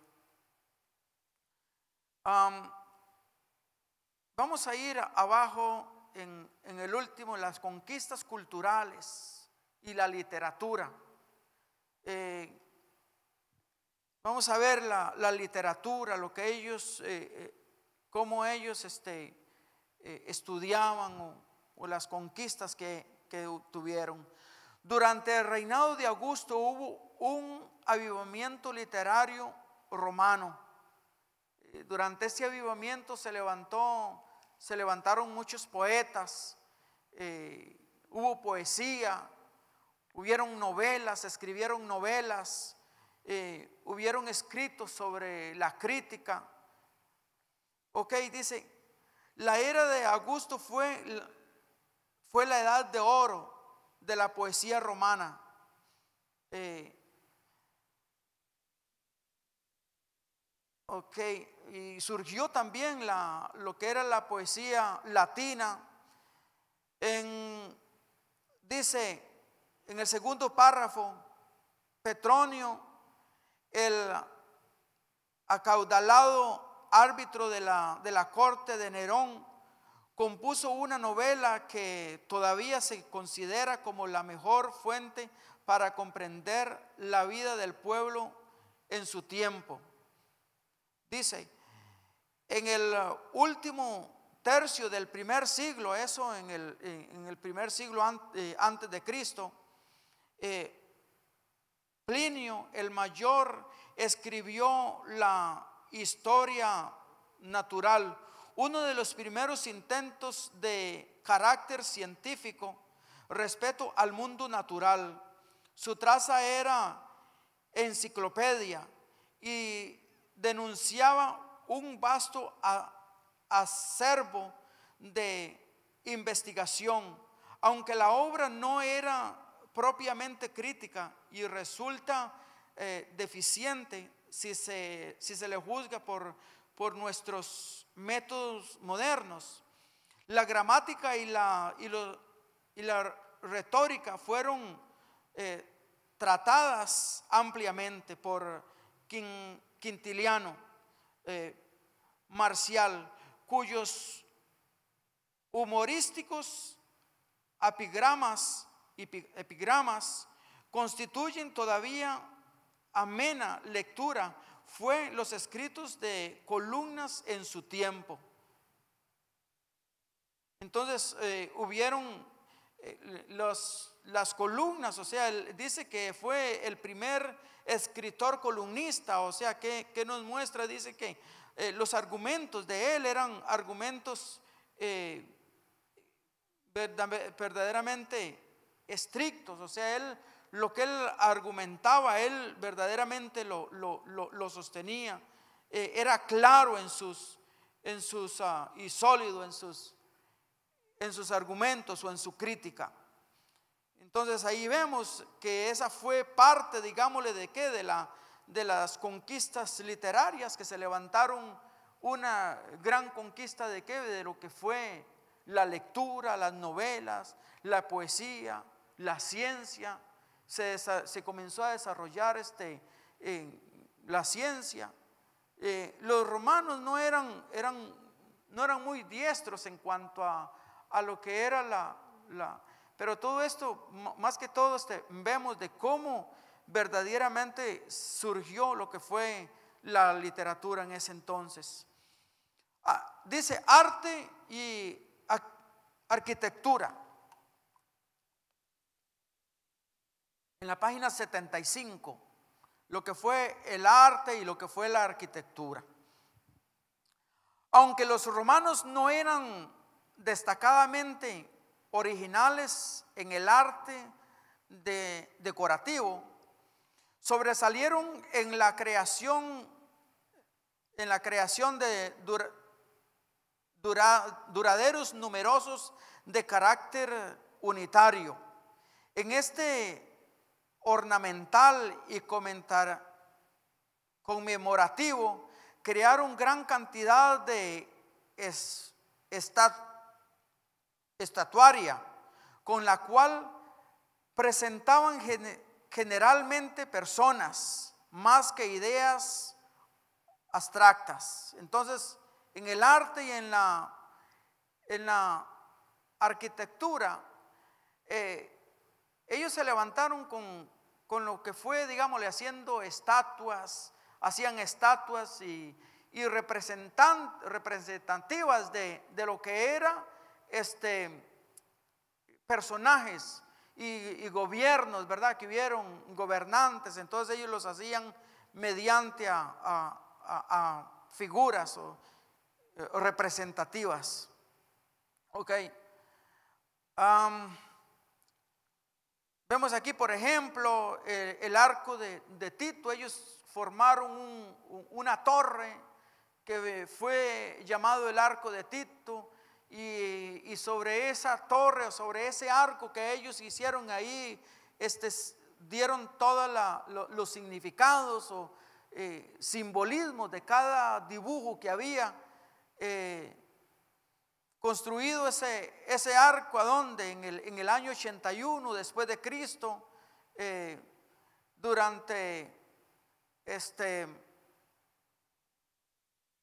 Vamos a ir abajo en el último, las conquistas culturales y la literatura. Vamos a ver la literatura, lo que ellos, cómo ellos estudiaban o las conquistas que tuvieron. Durante el reinado de Augusto hubo un avivamiento literario romano. Durante ese avivamiento se levantaron muchos poetas, hubo poesía, hubieron novelas, se escribieron novelas, hubieron escritos sobre la crítica. Ok, dice, la era de Augusto fue la edad de oro de la poesía romana. Ok, y surgió también lo que era la poesía latina. Dice en el segundo párrafo: Petronio, el acaudalado árbitro de la corte de Nerón, compuso una novela que todavía se considera como la mejor fuente para comprender la vida del pueblo en su tiempo. Dice: en el último tercio del primer siglo, eso en el primer siglo antes de Cristo, Plinio el Mayor escribió la historia natural, uno de los primeros intentos de carácter científico respecto al mundo natural. Su traza era enciclopedia y denunciaba un vasto acervo de investigación, aunque la obra no era propiamente crítica y resulta deficiente si se le juzga por nuestros métodos modernos. La gramática y la retórica fueron tratadas ampliamente por Quintiliano Marcial, cuyos humorísticos epigramas constituyen todavía amena lectura. Fue los escritos de columnas en su tiempo. Entonces hubieron las columnas, o sea, dice que fue el primer escritor columnista, o sea, que nos muestra, dice que los argumentos de él eran argumentos verdaderamente estrictos, o sea, lo que él argumentaba, él verdaderamente lo sostenía, era claro y sólido en sus argumentos o en su crítica. Entonces ahí vemos que esa fue parte, digámosle, de las conquistas literarias que se levantaron, una gran conquista de lo que fue la lectura, las novelas, la poesía, la ciencia. Se comenzó a desarrollar la ciencia. Los romanos no eran muy diestros en cuanto a lo que era pero todo esto, más que todo, vemos de cómo verdaderamente surgió lo que fue la literatura en ese entonces. Dice arte y arquitectura. En la página 75, lo que fue el arte y lo que fue la arquitectura. Aunque los romanos no eran destacadamente originales en el arte decorativo, sobresalieron en la creación de duraderos numerosos de carácter unitario. En ornamental y conmemorativo crearon gran cantidad de estatuaria, con la cual presentaban generalmente personas más que ideas abstractas. Entonces, en el arte y en la arquitectura, ellos se levantaron con lo que fue, digámosle, hacían estatuas y representativas de lo que era personajes y gobiernos, ¿verdad? Que hubieron gobernantes. Entonces ellos los hacían mediante a figuras o representativas. Ok. Vemos aquí, por ejemplo, el arco de Tito. Ellos formaron una torre que fue llamado el arco de Tito, y sobre esa torre o sobre ese arco que ellos hicieron ahí, dieron todos los significados o simbolismos de cada dibujo que había construido ese arco. ¿A dónde? En el año 81 después de Cristo, durante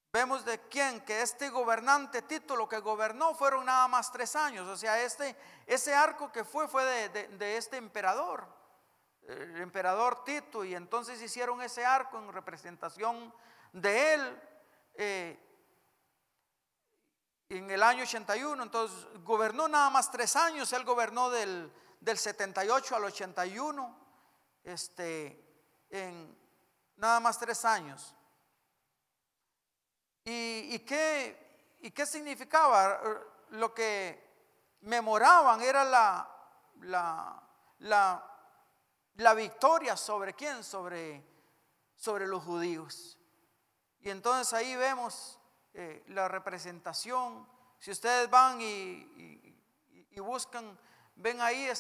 vemos de quién, que gobernante Tito, lo que gobernó fueron nada más 3 años. O sea, ese arco que fue de este emperador, el emperador Tito, y entonces hicieron ese arco en representación de él. en el año 81, entonces gobernó nada más 3 años, él gobernó del 78 al 81, en nada más 3 años. ¿Y qué significaba? Lo que memoraban era la victoria sobre quién, sobre los judíos. Y entonces ahí vemos la representación. Si ustedes van y buscan, ven ahí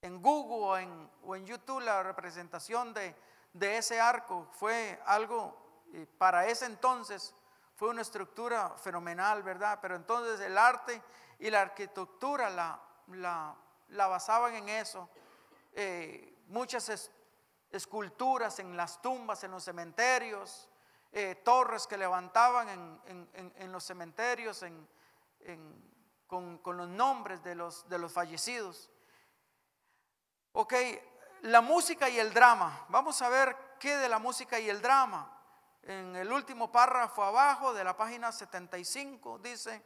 en Google o en YouTube la representación de ese arco. Fue algo, para ese entonces, fue una estructura fenomenal, ¿verdad? Pero entonces el arte y la arquitectura la basaban en eso. Muchas esculturas en las tumbas, en los cementerios, torres que levantaban en los cementerios con los nombres de los fallecidos. Ok, la música y el drama. Vamos a ver qué de la música y el drama. En el último párrafo abajo de la página 75 dice,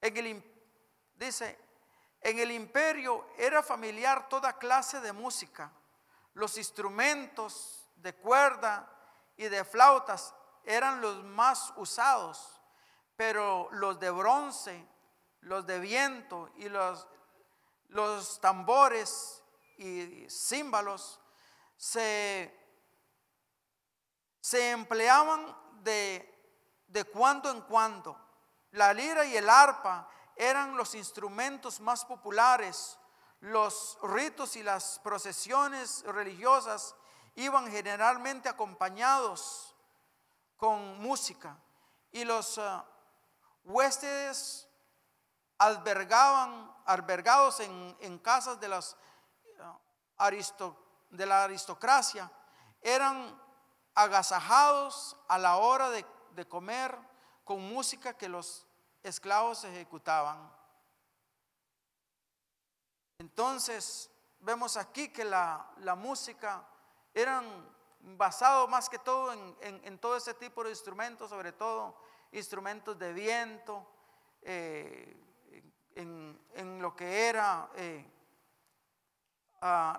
en el imperio era familiar toda clase de música. Los instrumentos de cuerda y de flautas eran los más usados, pero los de bronce, los de viento y los tambores y címbalos se empleaban de cuando en cuando. La lira y el arpa eran los instrumentos más populares. Los ritos y las procesiones religiosas iban generalmente acompañados con música, y los huéspedes albergados en casas de la aristocracia eran agasajados a la hora de comer con música que los esclavos ejecutaban. Entonces vemos aquí que la música eran basado más que todo en todo ese tipo de instrumentos, sobre todo instrumentos de viento, en lo que era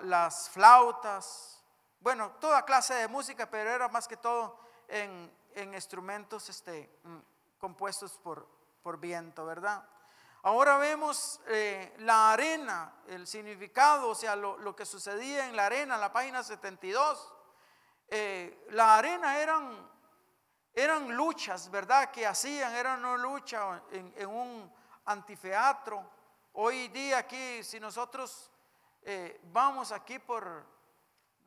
las flautas, bueno, toda clase de música, pero era más que todo en instrumentos compuestos por viento, ¿verdad? Ahora vemos la arena, el significado, o sea, lo que sucedía en la arena, en la página 72. La arena eran luchas, ¿verdad? Que hacían, era una lucha en un anfiteatro. Hoy día aquí, si nosotros vamos aquí por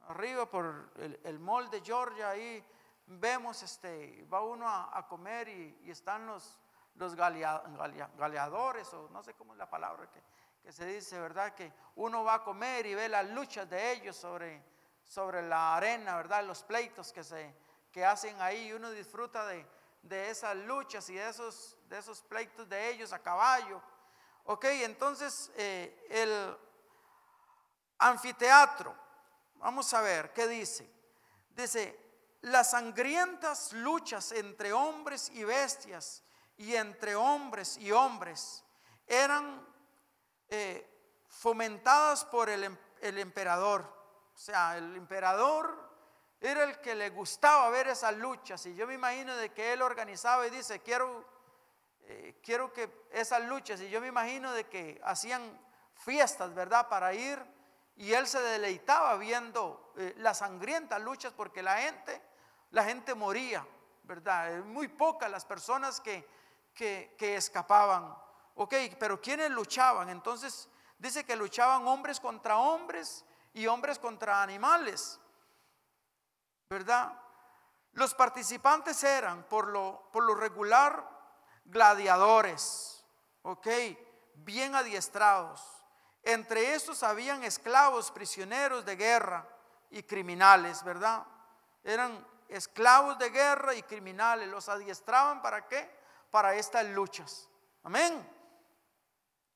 arriba, por el mall de Georgia, ahí vemos, va uno a comer y están los galeadores, o no sé cómo es la palabra que se dice, ¿verdad? Que uno va a comer y ve las luchas de ellos sobre la arena, ¿verdad? Los pleitos que hacen ahí, y uno disfruta de esas luchas y de esos pleitos de ellos a caballo. Ok, entonces el anfiteatro, vamos a ver qué dice. Dice, las sangrientas luchas entre hombres y bestias y entre hombres y hombres eran fomentadas por el emperador. O sea, el emperador era el que le gustaba ver esas luchas, y yo me imagino de que él organizaba y dice, quiero que esas luchas, y yo me imagino de que hacían fiestas, ¿verdad? Para ir, y él se deleitaba viendo las sangrientas luchas, porque la gente moría, ¿verdad? Muy pocas las personas que escapaban. Ok, pero ¿quiénes luchaban? Entonces dice que luchaban hombres contra hombres y hombres contra animales, ¿verdad? Los participantes eran por lo regular gladiadores, ok, bien adiestrados. Entre estos habían esclavos, prisioneros de guerra y criminales, ¿verdad? Eran esclavos de guerra y criminales. Los adiestraban ¿para qué? Para estas luchas. Amén.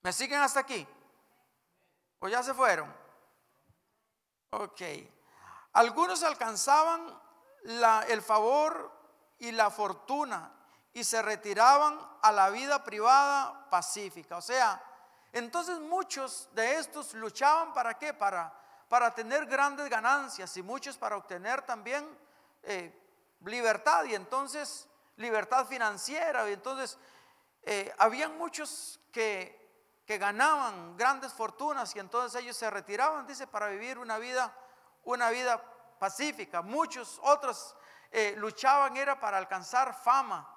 ¿Me siguen hasta aquí? ¿O ya se fueron? Ok. Algunos alcanzaban el favor y la fortuna y se retiraban a la vida privada pacífica. O sea, entonces muchos de estos luchaban ¿para qué? Para tener grandes ganancias, y muchos para obtener también libertad, y entonces libertad financiera. Y entonces habían muchos que ganaban grandes fortunas, y entonces ellos se retiraban, dice, para vivir una vida pacífica. Muchos otros luchaban era para alcanzar fama.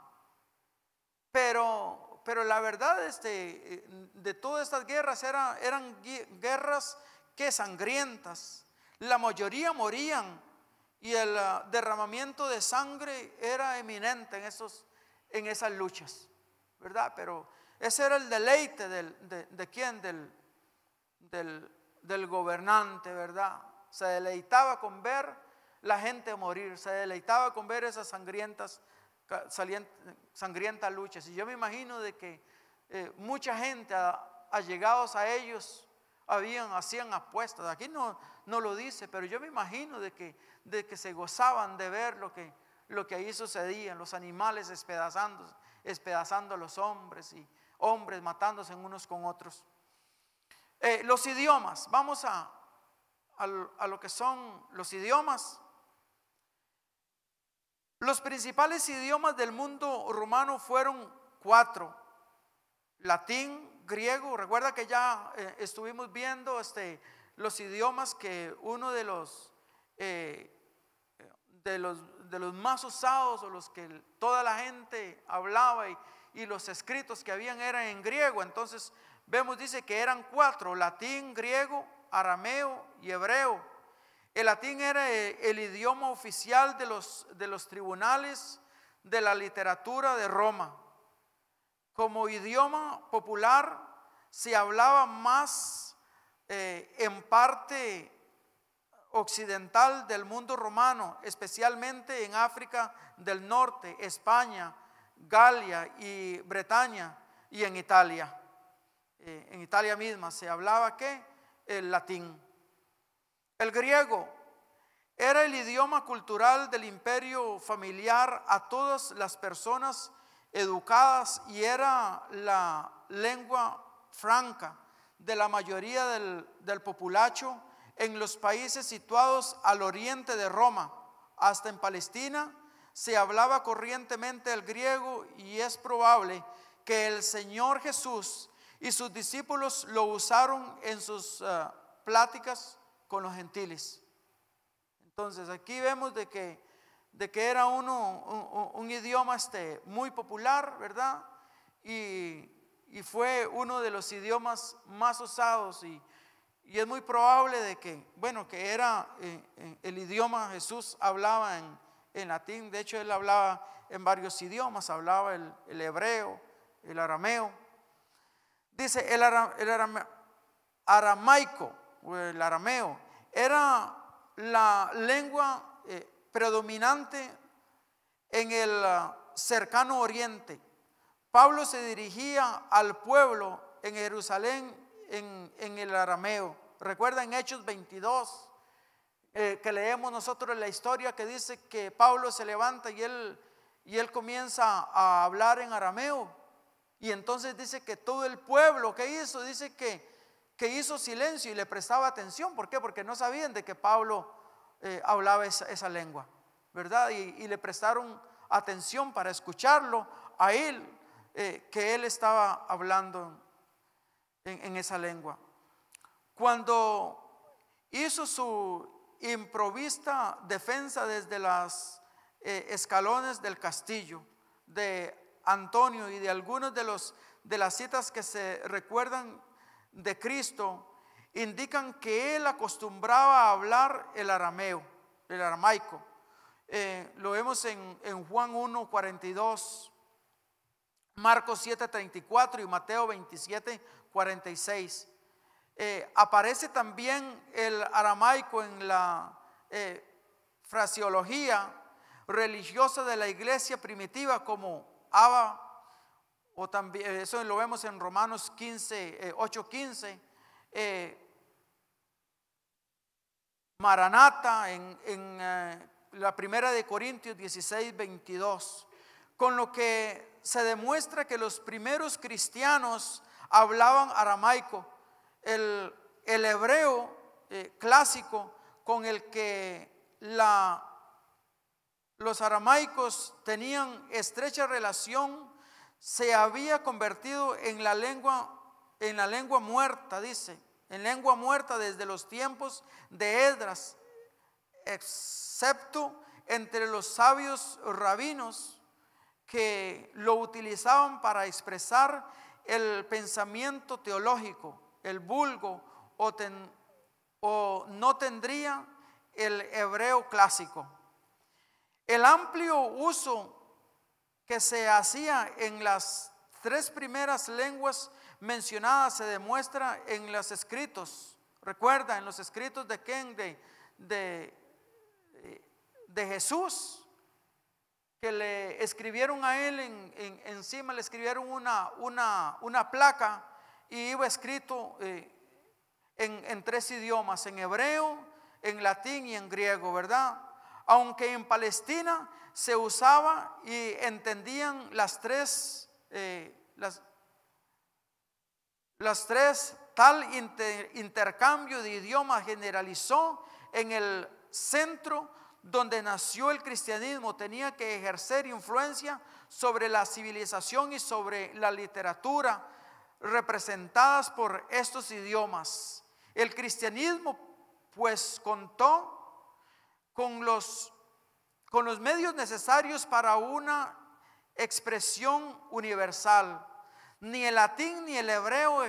Pero la verdad de todas estas guerras eran guerras que sangrientas. La mayoría morían, y el derramamiento de sangre era eminente en esas luchas, ¿verdad? Pero ese era el deleite ¿de quién? Del gobernante, ¿verdad? Se deleitaba con ver la gente morir, se deleitaba con ver esas sangrientas luchas. Y yo me imagino de que mucha gente allegados a ellos hacían apuestas. Aquí no lo dice, pero yo me imagino de que se gozaban de ver lo que ahí sucedía, los animales despedazando a los hombres, y hombres matándose unos con otros. Los idiomas, vamos a lo que son los idiomas. Los principales idiomas del mundo romano fueron 4: latín, griego. Recuerda que ya estuvimos viendo los idiomas, que uno de los más usados, o los que toda la gente hablaba, y los escritos que habían eran en griego. Entonces vemos, dice que eran 4: latín, griego, arameo y hebreo. El latín era el idioma oficial de los tribunales de la literatura de Roma. Como idioma popular se hablaba más en parte occidental del mundo romano, especialmente en África del Norte, España, Galia y Bretaña, y en Italia. En Italia misma se hablaba ¿qué? El latín. El griego era el idioma cultural del imperio familiar a todas las personas educadas, y era la lengua franca de la mayoría del populacho en los países situados al oriente de Roma. Hasta en Palestina se hablaba corrientemente el griego, y es probable que el Señor Jesús y sus discípulos lo usaron en sus pláticas con los gentiles. Entonces aquí vemos de que era un idioma muy popular, ¿verdad? Y fue uno de los idiomas más usados, y es muy probable de que era el idioma. Jesús hablaba en latín. De hecho, él hablaba en varios idiomas. Hablaba el hebreo, el arameo. Dice el aramaico, o el arameo, era la lengua predominante en el cercano oriente. Pablo se dirigía al pueblo en Jerusalén en el arameo. Recuerda en Hechos 22 que leemos nosotros la historia, que dice que Pablo se levanta y él comienza a hablar en arameo. Y entonces dice que todo el pueblo, ¿qué hizo? Dice que hizo silencio y le prestaba atención. ¿Por qué? Porque no sabían de que Pablo hablaba esa lengua, ¿verdad? Y le prestaron atención para escucharlo a él, que él estaba hablando en esa lengua. Cuando hizo su improvista defensa desde los escalones del castillo de Antonio, y de algunos de las citas que se recuerdan de Cristo, indican que él acostumbraba a hablar el arameo, el aramaico. Lo vemos en Juan 1:42, Marcos 7:34 y Mateo 27:46. Aparece también el aramaico en la fraseología religiosa de la iglesia primitiva como Abba, o también eso lo vemos en Romanos 8:15, Maranata en la primera de Corintios 16:22. con lo que se demuestra que los primeros cristianos hablaban aramaico. El hebreo clásico con el que los aramaicos tenían estrecha relación se había convertido en la lengua muerta, dice, en lengua muerta desde los tiempos de Esdras, excepto entre los sabios rabinos que lo utilizaban para expresar el pensamiento teológico. El vulgo o no tendría el hebreo clásico. El amplio uso que se hacía en las tres primeras lenguas mencionadas se demuestra en los escritos. Recuerda, en los escritos de quién, de Jesús, que le escribieron a él encima, le escribieron una placa y iba escrito en tres idiomas: en hebreo, en latín y en griego, ¿verdad? Aunque en Palestina se usaba y entendían las tres, tal intercambio de idiomas generalizó en el centro donde nació el cristianismo. Tenía que ejercer influencia sobre la civilización y sobre la literatura representadas por estos idiomas. El cristianismo pues contó con los medios necesarios para una expresión universal. Ni el latín ni el hebreo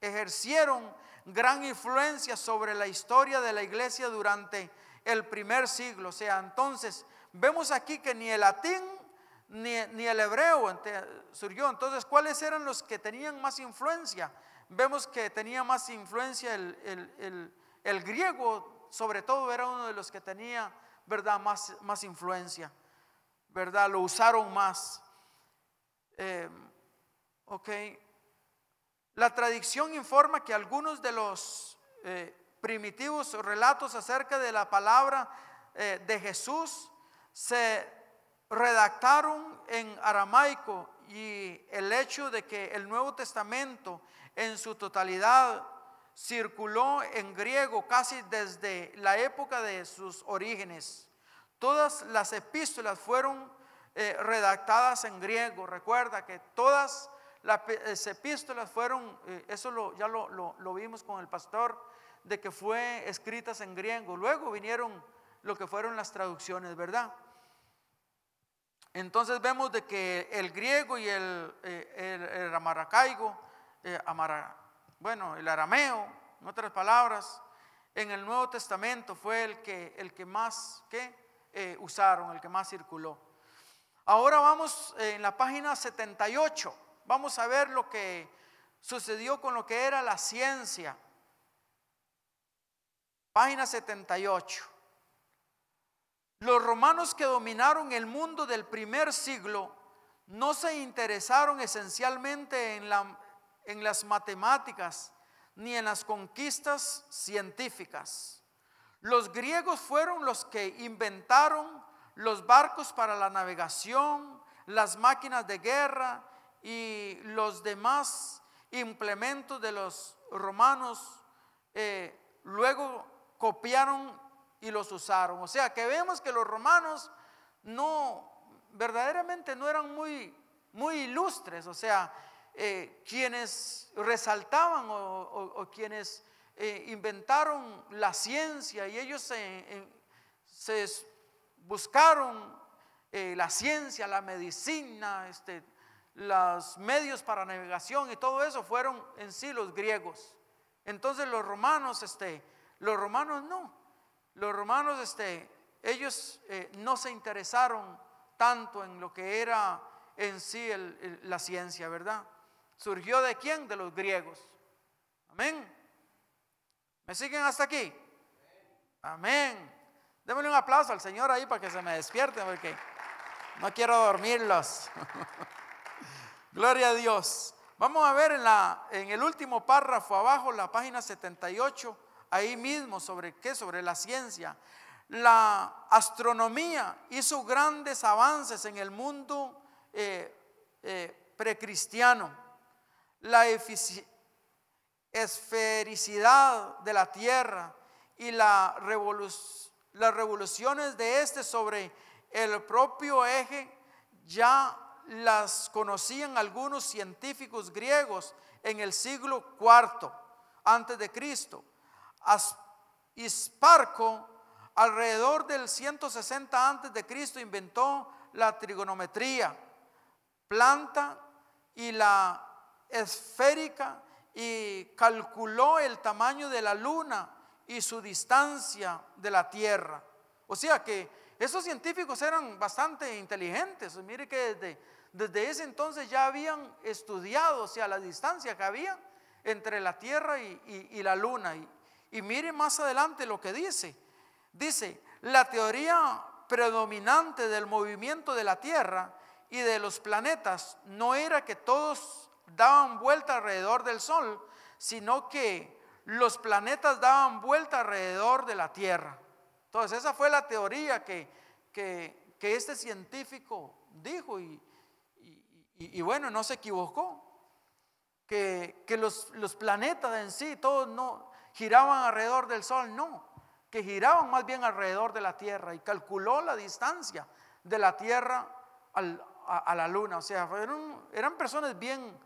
ejercieron gran influencia sobre la historia de la iglesia durante el primer siglo. O sea, entonces vemos aquí que ni el latín ni el hebreo surgió. Entonces, ¿cuáles eran los que tenían más influencia? Vemos que tenía más influencia el griego, sobre todo, era uno de los que tenía, ¿verdad?, más influencia, ¿verdad? Lo usaron más. La tradición informa que algunos de los primitivos relatos acerca de la palabra de Jesús se redactaron en aramaico, y el hecho de que el Nuevo Testamento en su totalidad circuló en griego casi desde la época de sus orígenes. Todas las epístolas fueron redactadas en griego. Recuerda que todas las epístolas fueron, ya lo vimos con el pastor, de que fue escritas en griego. Luego vinieron lo que fueron las traducciones, ¿verdad? Entonces vemos de que el griego y el amaracaico, el arameo, en otras palabras, en el Nuevo Testamento fue el que más usaron, el que más circuló. Ahora vamos en la página 78, vamos a ver lo que sucedió con lo que era la ciencia. Página 78. Los romanos que dominaron el mundo del primer siglo no se interesaron esencialmente en las matemáticas ni en las conquistas científicas. Los griegos fueron los que inventaron los barcos para la navegación, las máquinas de guerra y los demás implementos de los romanos. Luego copiaron y los usaron. O sea que vemos que los romanos verdaderamente no eran muy ilustres. O sea, quienes resaltaban o quienes inventaron la ciencia, y ellos se buscaron la ciencia, la medicina, los medios para navegación y todo eso, fueron en sí los griegos. Entonces los romanos no. Los romanos, ellos no se interesaron tanto en lo que era en sí la ciencia, ¿verdad? ¿Surgió de quién? De los griegos. Amén. ¿Me siguen hasta aquí? Amén. Démosle un aplauso al Señor ahí para que se me despierten, porque no quiero dormirlos. Gloria a Dios. Vamos a ver en el último párrafo abajo, la página 78, ahí mismo, sobre la ciencia. La astronomía hizo grandes avances en el mundo precristiano. La esfericidad de la tierra y las revoluciones de sobre el propio eje ya las conocían algunos científicos griegos en el siglo IV antes de Cristo. Hisparco, alrededor del 160 antes de Cristo, inventó la trigonometría, planta y la esférica, y calculó el tamaño de la luna y su distancia de la tierra. O sea que esos científicos eran bastante inteligentes. Mire que desde ese entonces ya habían estudiado, o sea, la distancia que había entre la tierra y la luna. Y mire más adelante lo que dice. Dice, la teoría predominante del movimiento de la tierra y de los planetas no era que todos daban vuelta alrededor del sol, sino que los planetas daban vuelta alrededor de la tierra. Entonces esa fue la teoría que este científico dijo, y bueno, no se equivocó, que los planetas en sí todos no giraban alrededor del sol, no, que giraban más bien alrededor de la tierra, y calculó la distancia de la tierra a la luna. O sea, eran personas bien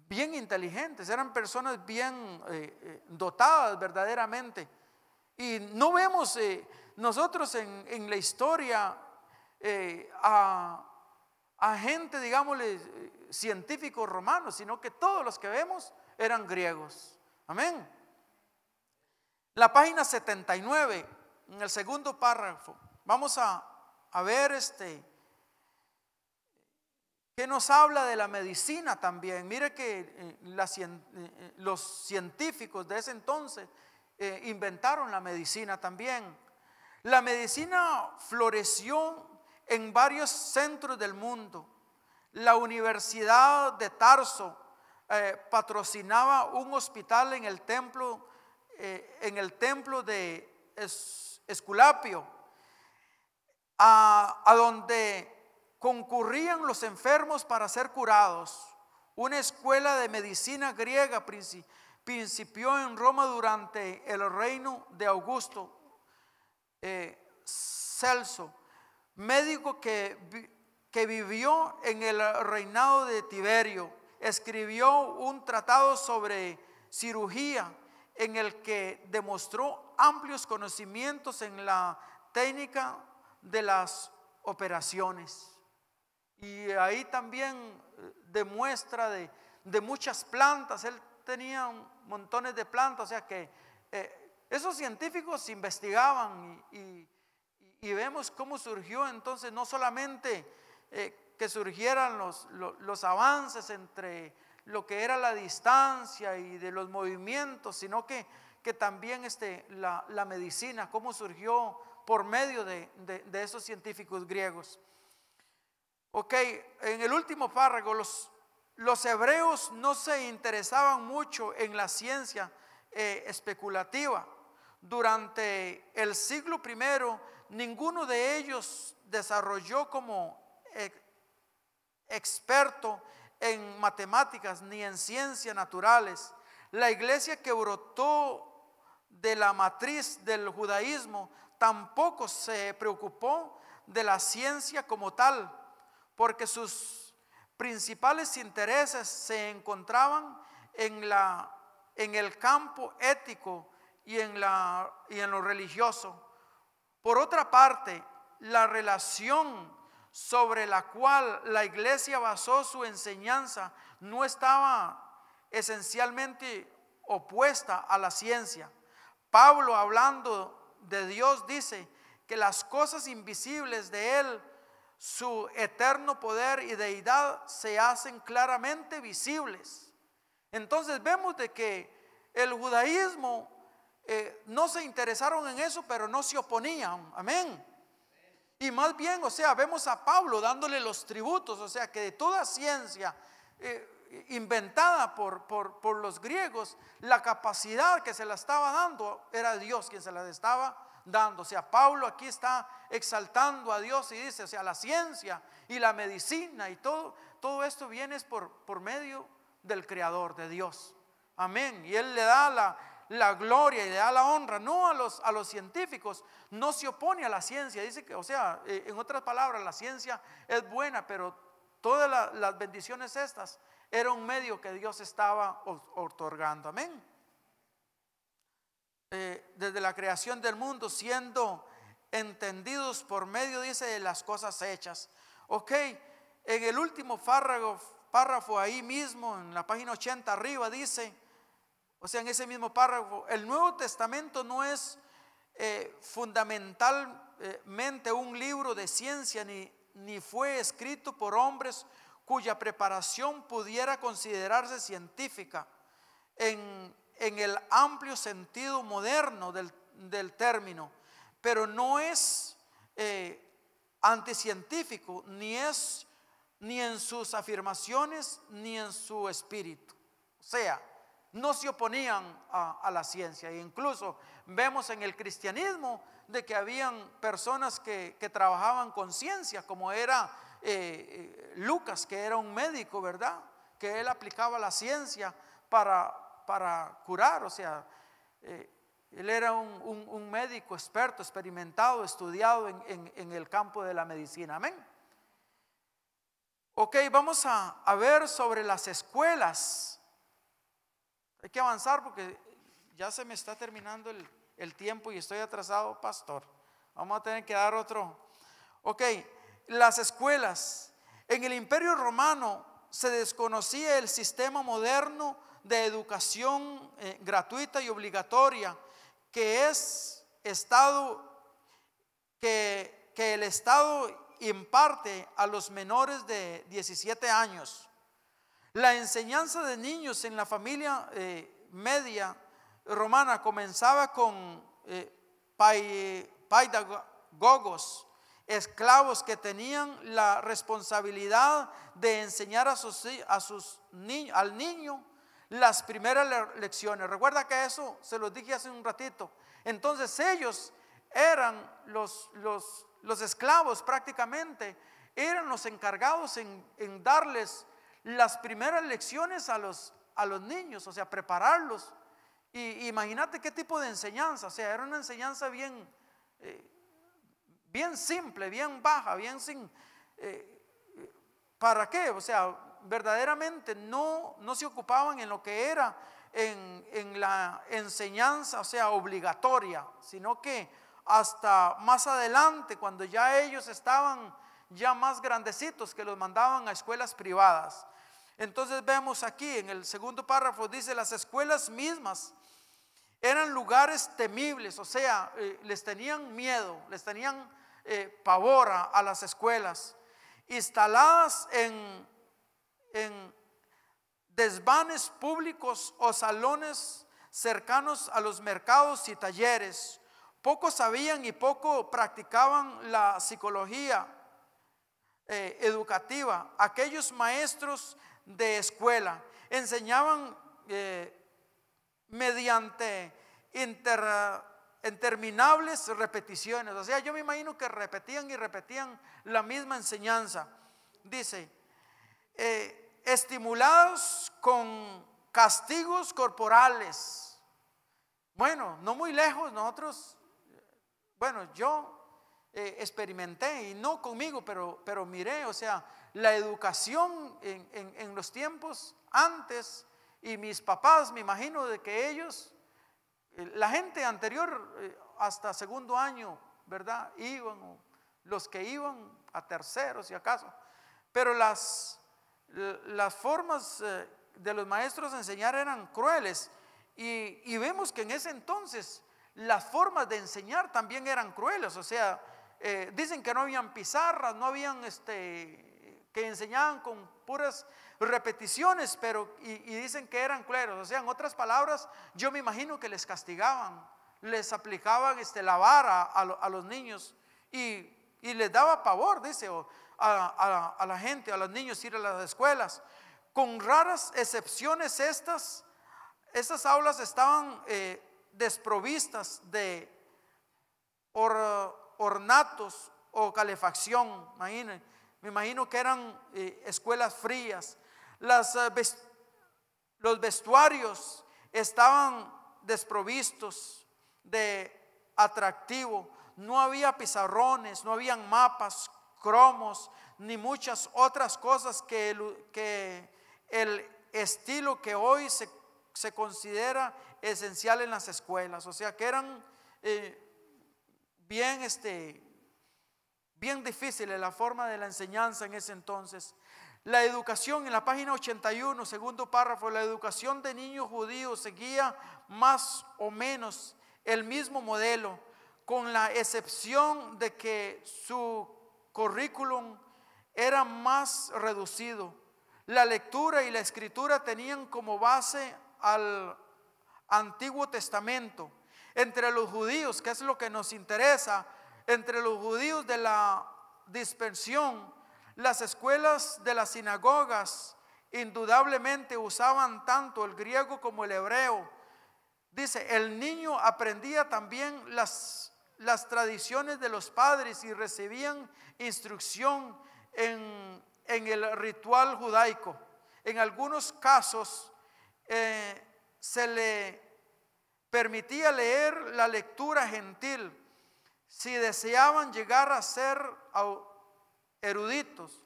inteligentes, eran personas bien dotadas verdaderamente. Y no vemos nosotros en la historia a gente, digámosle, científicos romanos, sino que todos los que vemos eran griegos. Amén. La página 79, en el segundo párrafo, vamos a ver que nos habla de la medicina también. Mire que los científicos de ese entonces inventaron la medicina también. La medicina floreció en varios centros del mundo. La Universidad de Tarso patrocinaba un hospital en el templo de Esculapio, a donde concurrían los enfermos para ser curados. Una escuela de medicina griega principió en Roma durante el reino de Augusto Celso, médico que vivió en el reinado de Tiberio. Escribió un tratado sobre cirugía en el que demostró amplios conocimientos en la técnica de las operaciones. Y ahí también demuestra de muchas plantas. Él tenía montones de plantas, o sea que esos científicos investigaban y vemos cómo surgió entonces no solamente que surgieran los avances entre lo que era la distancia y de los movimientos, sino que también la medicina, cómo surgió por medio de esos científicos griegos. Ok, en el último párrafo, los hebreos no se interesaban mucho en la ciencia especulativa. Durante el siglo I, ninguno de ellos desarrolló como experto en matemáticas ni en ciencias naturales. La iglesia que brotó de la matriz del judaísmo tampoco se preocupó de la ciencia como tal, porque sus principales intereses se encontraban en el campo ético y en lo religioso. Por otra parte, la relación sobre la cual la iglesia basó su enseñanza no estaba esencialmente opuesta a la ciencia. Pablo, hablando de Dios, dice que las cosas invisibles de Él, su eterno poder y deidad, se hacen claramente visibles. Entonces vemos de que el judaísmo no se interesaron en eso, pero no se oponían. Amén. Y más bien, o sea, vemos a Pablo dándole los tributos, o sea, que de toda ciencia inventada por los griegos, la capacidad que se la estaba dando era Dios quien se la estaba dando. O sea, Pablo aquí está exaltando a Dios y dice, o sea, la ciencia y la medicina y todo esto viene por medio del Creador, de Dios. Amén. Y Él le da la gloria y le da la honra, no a los científicos. No se opone a la ciencia. Dice que, o sea, en otras palabras, la ciencia es buena, pero todas las bendiciones estas era un medio que Dios estaba otorgando. Amén. Desde la creación del mundo, siendo entendidos por medio, dice, de las cosas hechas. Ok, en el último párrafo ahí mismo, en la página 80 arriba, dice, o sea, en ese mismo párrafo, el Nuevo Testamento no es fundamentalmente un libro de ciencia, ni fue escrito por hombres cuya preparación pudiera considerarse científica en el amplio sentido moderno del término, pero no es anticientífico, ni en sus afirmaciones ni en su espíritu. O sea, no se oponían a la ciencia. E incluso vemos en el cristianismo de que habían personas que trabajaban con ciencia, como era Lucas, que era un médico, ¿verdad? Que él aplicaba la ciencia para curar. O sea, él era un médico experto, experimentado, estudiado en el campo de la medicina. Amén. Ok, vamos a ver sobre las escuelas. Hay que avanzar porque ya se me está terminando el tiempo y estoy atrasado, pastor. Vamos a tener que dar otro. Ok, las escuelas. En el Imperio Romano se desconocía el sistema moderno de educación gratuita y obligatoria que el Estado imparte a los menores de 17 años. La enseñanza de niños en la familia media romana comenzaba con paidagogos, esclavos que tenían la responsabilidad de enseñar al niño las primeras lecciones. Recuerda que eso se los dije hace un ratito. Entonces ellos eran los esclavos, prácticamente eran los encargados en darles las primeras lecciones a los niños, o sea, prepararlos. Y imagínate qué tipo de enseñanza. O sea, era una enseñanza bien simple, bien baja, bien sin ¿para qué? O sea, verdaderamente no se ocupaban en lo que era en la enseñanza, o sea, obligatoria, sino que hasta más adelante, cuando ya ellos estaban ya más grandecitos, que los mandaban a escuelas privadas. Entonces vemos aquí en el segundo párrafo, dice, las escuelas mismas eran lugares temibles, o sea, les tenían miedo, les tenían pavor a las escuelas, instaladas en desvanes públicos o salones cercanos a los mercados y talleres. Pocos sabían y poco practicaban la psicología educativa. Aquellos maestros de escuela enseñaban mediante interminables repeticiones. O sea, yo me imagino que repetían y repetían la misma enseñanza. Dice, estimulados con castigos corporales. Bueno, no muy lejos nosotros, bueno, yo experimenté, y no conmigo, pero miré, o sea, la educación en los tiempos antes, y mis papás, me imagino de que ellos, la gente anterior, hasta segundo año, ¿verdad? Iban, o los que iban a terceros si acaso, pero las formas de los maestros de enseñar eran crueles, y vemos que en ese entonces las formas de enseñar también eran crueles. O sea, dicen que no habían pizarras, no habían que enseñaban con puras repeticiones, pero y dicen que eran crueles. O sea, en otras palabras, yo me imagino que les castigaban, les aplicaban la vara a los niños, y les daba pavor, dice, a la gente, a los niños, ir a las escuelas. Con raras excepciones, estas aulas estaban desprovistas de ornatos o calefacción. Me imagino que eran escuelas frías. Los vestuarios estaban desprovistos de atractivo. No había pizarrones, no habían mapas, cromos, ni muchas otras cosas que el estilo que hoy se considera esencial en las escuelas. O sea que eran bien difíciles la forma de la enseñanza en ese entonces. La educación, en la página 81, segundo párrafo, la educación de niños judíos seguía más o menos el mismo modelo, con la excepción de que su currículum era más reducido. La lectura y la escritura tenían como base al Antiguo Testamento. Entre los judíos, que es lo que nos interesa, entre los judíos de la dispersión, las escuelas de las sinagogas indudablemente usaban tanto el griego como el hebreo. Dice, el niño aprendía también las tradiciones de los padres y recibían instrucción en el ritual judaico. En algunos casos se le permitía leer la lectura gentil si deseaban llegar a ser eruditos.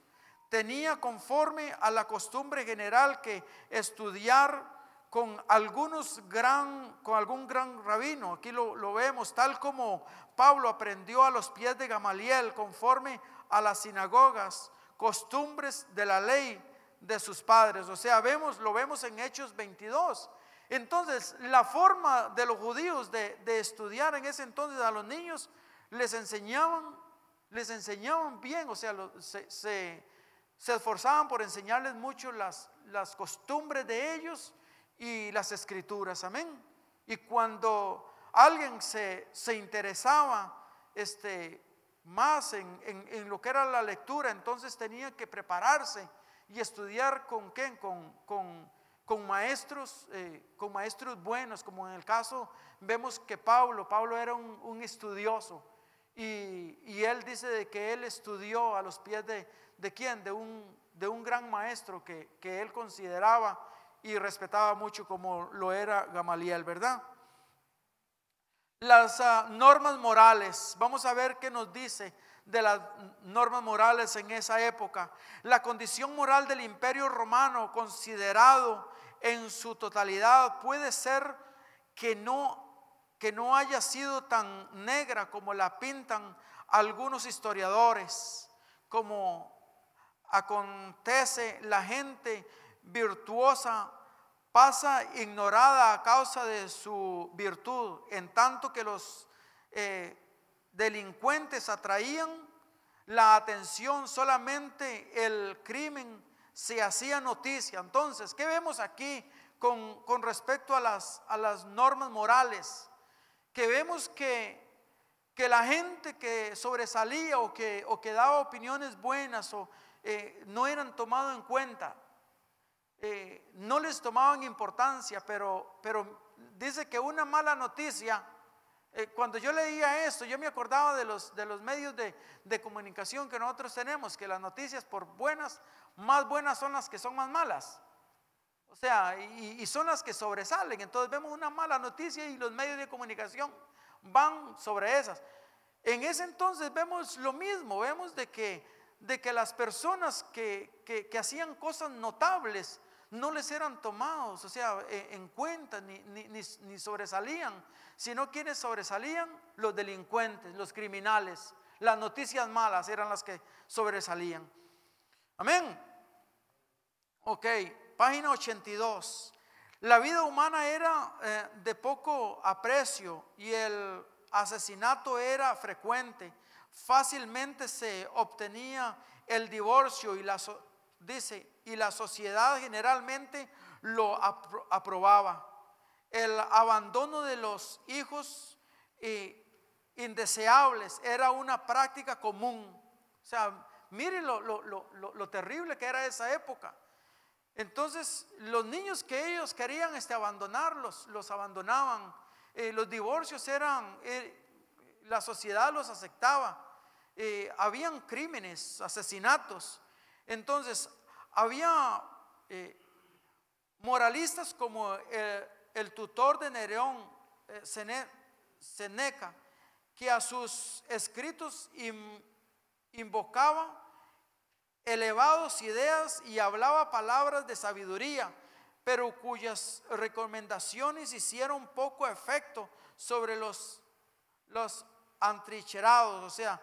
Tenía conforme a la costumbre general que estudiar con algún gran rabino. Aquí lo vemos, tal como Pablo aprendió a los pies de Gamaliel, conforme a las sinagogas, costumbres de la ley de sus padres. O sea, lo vemos en Hechos 22. Entonces, la forma de los judíos de estudiar en ese entonces a los niños, les enseñaban bien. O sea, se esforzaban por enseñarles mucho las costumbres de ellos y las escrituras. Amén. Y cuando alguien se interesaba más en lo que era la lectura, entonces tenía que prepararse y estudiar con maestros buenos, como en el caso vemos que Pablo era un estudioso, y él dice de que él estudió a los pies de quién, de un gran maestro que él consideraba y respetaba mucho, como lo era Gamaliel, ¿verdad? Las normas morales, vamos a ver qué nos dice de las normas morales en esa época. La condición moral del Imperio Romano, considerado en su totalidad, puede ser que no haya sido tan negra como la pintan algunos historiadores. Como acontece, la gente virtuosa pasa ignorada a causa de su virtud, en tanto que los delincuentes atraían la atención, solamente el crimen se hacía noticia. Entonces, ¿qué vemos aquí con respecto a las normas morales? Que vemos que la gente que sobresalía o que daba opiniones buenas no eran tomados en cuenta. No les tomaban importancia, pero dice que una mala noticia, cuando yo leía esto, yo me acordaba de los medios de comunicación que nosotros tenemos, que las noticias, por buenas, más buenas son las que son más malas. O sea, y son las que sobresalen. Entonces vemos una mala noticia y los medios de comunicación van sobre esas. En ese entonces vemos lo mismo, vemos de que las personas que hacían cosas notables no les eran tomados, o sea, en cuenta, ni sobresalían, sino quienes sobresalían, los delincuentes, los criminales. Las noticias malas eran las que sobresalían. Amén. Ok, página 82. La vida humana era de poco aprecio y el asesinato era frecuente. Fácilmente se obtenía el divorcio y la sociedad generalmente lo aprobaba. El abandono de los hijos indeseables era una práctica común. O sea, miren lo terrible que era esa época. Entonces, los niños que ellos querían abandonarlos, los abandonaban. Los divorcios eran la sociedad los aceptaba. Habían crímenes, asesinatos. Entonces había moralistas como el tutor de Nerón, Seneca, que a sus escritos invocaba elevadas ideas y hablaba palabras de sabiduría, pero cuyas recomendaciones hicieron poco efecto sobre los atrincherados. O sea,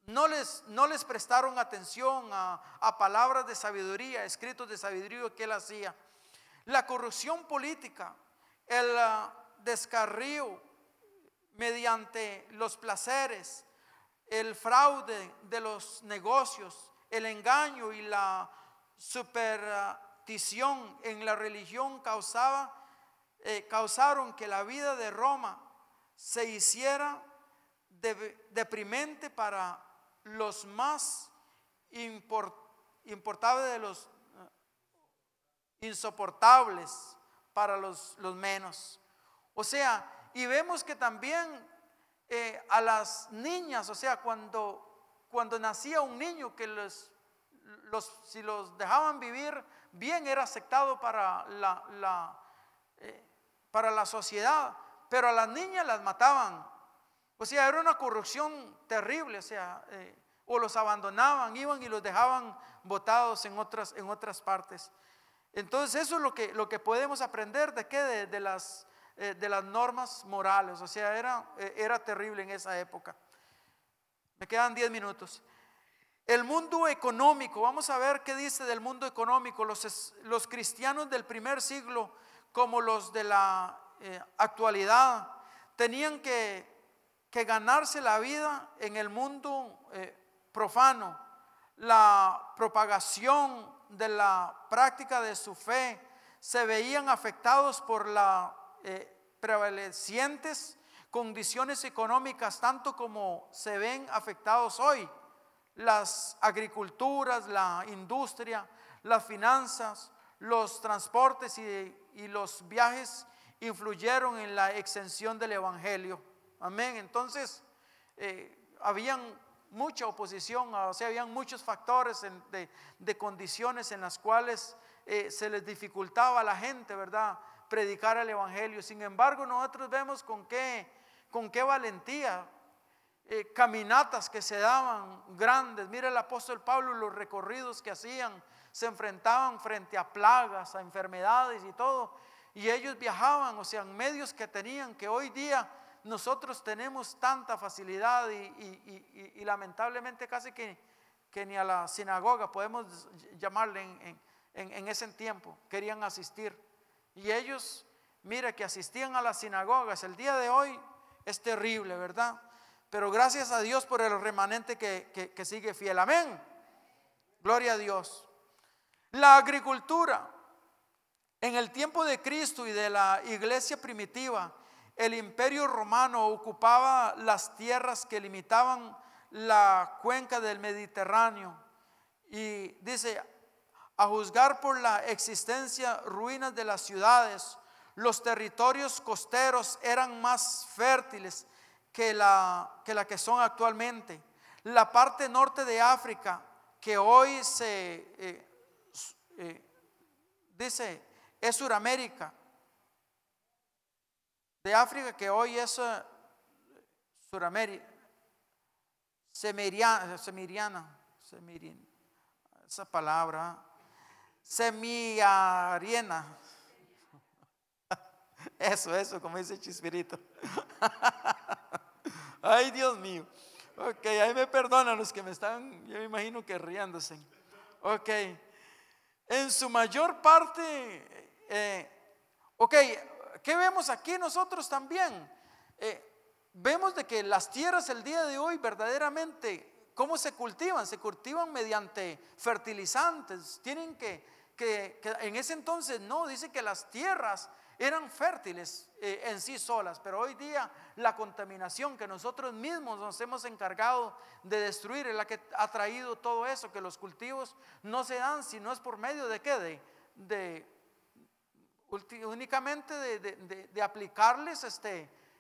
no les prestaron atención a palabras de sabiduría, escritos de sabiduría que él hacía. La corrupción política, el descarrío mediante los placeres, el fraude de los negocios, el engaño y la superstición en la religión causaron que la vida de Roma se hiciera deprimente para los más importables, de los insoportables para los menos. O sea, y vemos que también a las niñas, o sea, cuando nacía un niño, que si los dejaban vivir bien, era aceptado para la sociedad, pero a las niñas las mataban. O sea, era una corrupción terrible. O sea, o los abandonaban, iban y los dejaban botados en otras partes. Entonces eso es lo que podemos aprender de qué, de las normas morales. O sea, era terrible en esa época. Me quedan 10 minutos. El mundo económico, vamos a ver qué dice del mundo económico. Los cristianos del primer siglo, como los de la actualidad, tenían que ganarse la vida en el mundo profano. La propagación de la práctica de su fe se veían afectados por las prevalecientes condiciones económicas, tanto como se ven afectados hoy. Las agriculturas, la industria, las finanzas, los transportes y los viajes influyeron en la extensión del evangelio. Amén. Entonces habían mucha oposición, o sea, habían muchos factores de condiciones en las cuales se les dificultaba a la gente, ¿verdad?, predicar el evangelio. Sin embargo, nosotros vemos con qué valentía, caminatas que se daban grandes. Mira el apóstol Pablo, los recorridos que hacían, se enfrentaban frente a plagas, a enfermedades y todo, y ellos viajaban, o sea, en medios que tenían, que hoy día nosotros tenemos tanta facilidad y lamentablemente casi que ni a la sinagoga podemos llamarle en ese tiempo querían asistir. Y ellos, mira, que asistían a las sinagogas. El día de hoy es terrible, ¿verdad? Pero gracias a Dios por el remanente que sigue fiel. Amén. Gloria a Dios. La agricultura. En el tiempo de Cristo y de la iglesia primitiva, el imperio romano ocupaba las tierras que limitaban la cuenca del Mediterráneo. Y dice, a juzgar por la existencia ruinas de las ciudades, los territorios costeros eran más fértiles que la que son actualmente. La parte norte de África, que hoy dice es Suramérica, de África, que hoy es Suramérica, semiriana, esa palabra, semiariana. Eso, como dice Chispirito. Ay, Dios mío. Ok, ahí me perdonan los que me están, yo me imagino que riéndose. Ok, en su mayor parte, ¿qué vemos aquí nosotros también? Vemos de que las tierras el día de hoy verdaderamente, ¿cómo se cultivan? Se cultivan mediante fertilizantes. Tienen que en ese entonces no, dice que las tierras eran fértiles en sí solas, pero hoy día la contaminación que nosotros mismos nos hemos encargado de destruir es la que ha traído todo eso, que los cultivos no se dan si no es por medio de ¿qué? Únicamente de aplicarles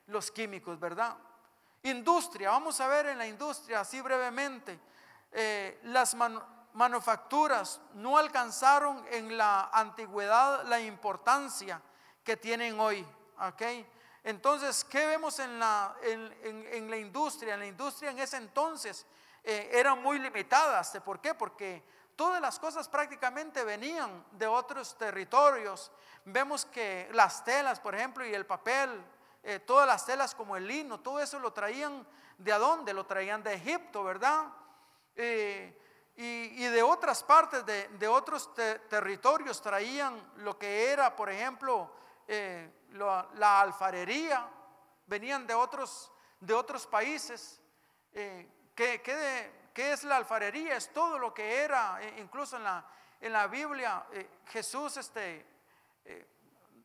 los químicos, ¿verdad? Industria, vamos a ver en la industria así brevemente. Las manufacturas no alcanzaron en la antigüedad la importancia que tienen hoy. ¿Okay? Entonces, ¿qué vemos en la industria? En la industria en ese entonces eran muy limitadas. ¿Por qué? Porque todas las cosas prácticamente venían de otros territorios. Vemos que las telas, por ejemplo, y el papel, todas las telas como el lino, todo eso lo traían ¿de dónde? Lo traían de Egipto, ¿verdad? Y de otras partes, de otros territorios traían lo que era, por ejemplo, la alfarería, venían de otros países. ¿Qué es la alfarería? Es todo lo que era, incluso en la Biblia, Jesús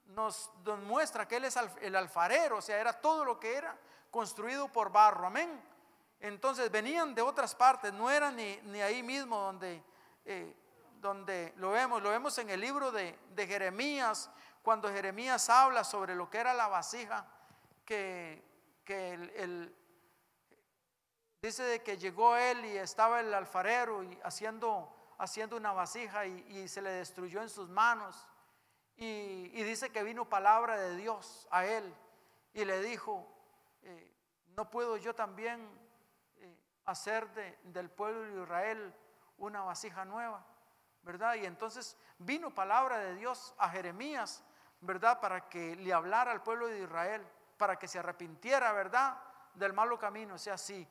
nos muestra que Él es el alfarero, o sea, era todo lo que era construido por barro, amén. Entonces venían de otras partes, no era ni ahí mismo donde lo vemos en el libro de Jeremías, cuando Jeremías habla sobre lo que era la vasija, que dice de que llegó él y estaba el alfarero y haciendo una vasija y se le destruyó en sus manos. Y dice que vino palabra de Dios a él y le dijo, ¿no puedo yo también hacer del pueblo de Israel una vasija nueva? ¿Verdad? Y entonces vino palabra de Dios a Jeremías, ¿verdad? Para que le hablara al pueblo de Israel, para que se arrepintiera, ¿verdad? Del malo camino. O sea, si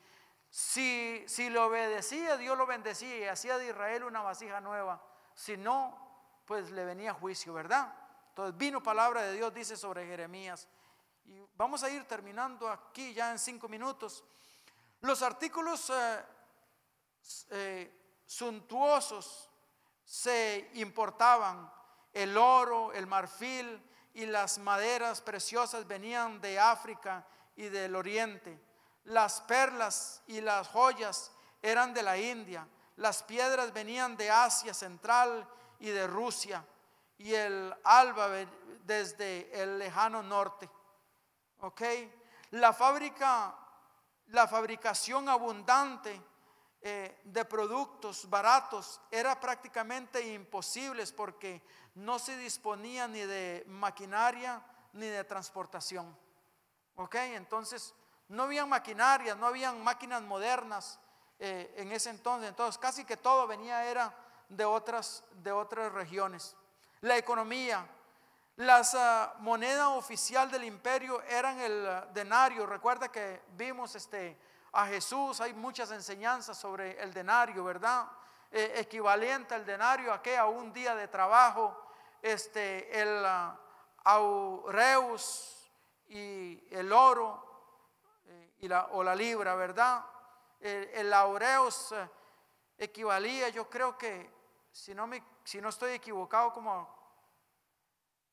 le obedecía, Dios lo bendecía y hacía de Israel una vasija nueva. Si no, pues le venía juicio, ¿verdad? Entonces vino palabra de Dios, dice sobre Jeremías. Y vamos a ir terminando aquí ya en 5 minutos. Los artículos suntuosos se importaban. El oro, el marfil y las maderas preciosas venían de África y del Oriente. Las perlas y las joyas eran de la India. Las piedras venían de Asia Central y de Rusia, y el alba desde el lejano norte. ¿Ok? La fabricación abundante de productos baratos era prácticamente imposible porque no se disponía ni de maquinaria ni de transportación. ¿Ok? Entonces no habían maquinarias, no habían máquinas modernas en ese entonces. Entonces casi que todo era de otras regiones. La economía, la moneda oficial del imperio eran el denario. Recuerda que vimos a Jesús, hay muchas enseñanzas sobre el denario, ¿verdad? Equivalente al denario a un día de trabajo, el aureus y el oro o la libra, ¿verdad? El aureus equivalía, yo creo que si no estoy equivocado,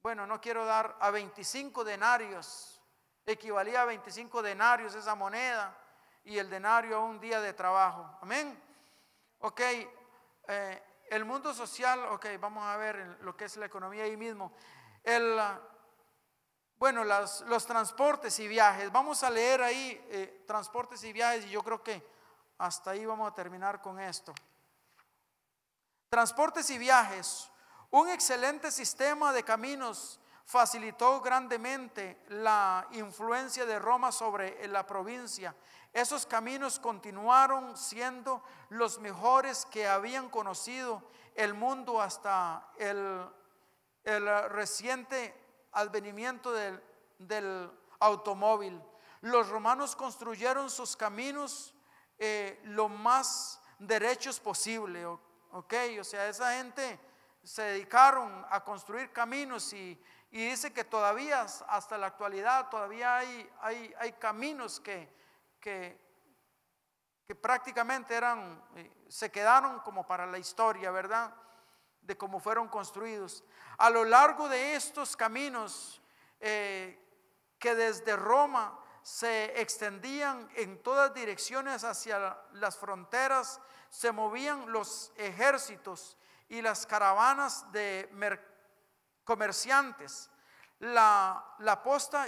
no quiero dar a 25 denarios, equivalía a 25 denarios esa moneda, y el denario a un día de trabajo, amén. Ok, el mundo social, ok, vamos a ver lo que es la economía ahí mismo. Los transportes y viajes, vamos a leer ahí transportes y viajes, y yo creo que hasta ahí vamos a terminar con esto. Transportes y viajes. Un excelente sistema de caminos facilitó grandemente la influencia de Roma sobre la provincia. Esos caminos continuaron siendo los mejores que habían conocido el mundo hasta el reciente advenimiento del automóvil. Los romanos construyeron sus caminos lo más derechos posible. Ok, o sea, esa gente se dedicaron a construir caminos y dice que todavía hasta la actualidad todavía hay caminos que prácticamente se quedaron como para la historia, ¿verdad? De cómo fueron construidos. A lo largo de estos caminos que desde Roma se extendían en todas direcciones hacia las fronteras, se movían los ejércitos y las caravanas de comerciantes. La posta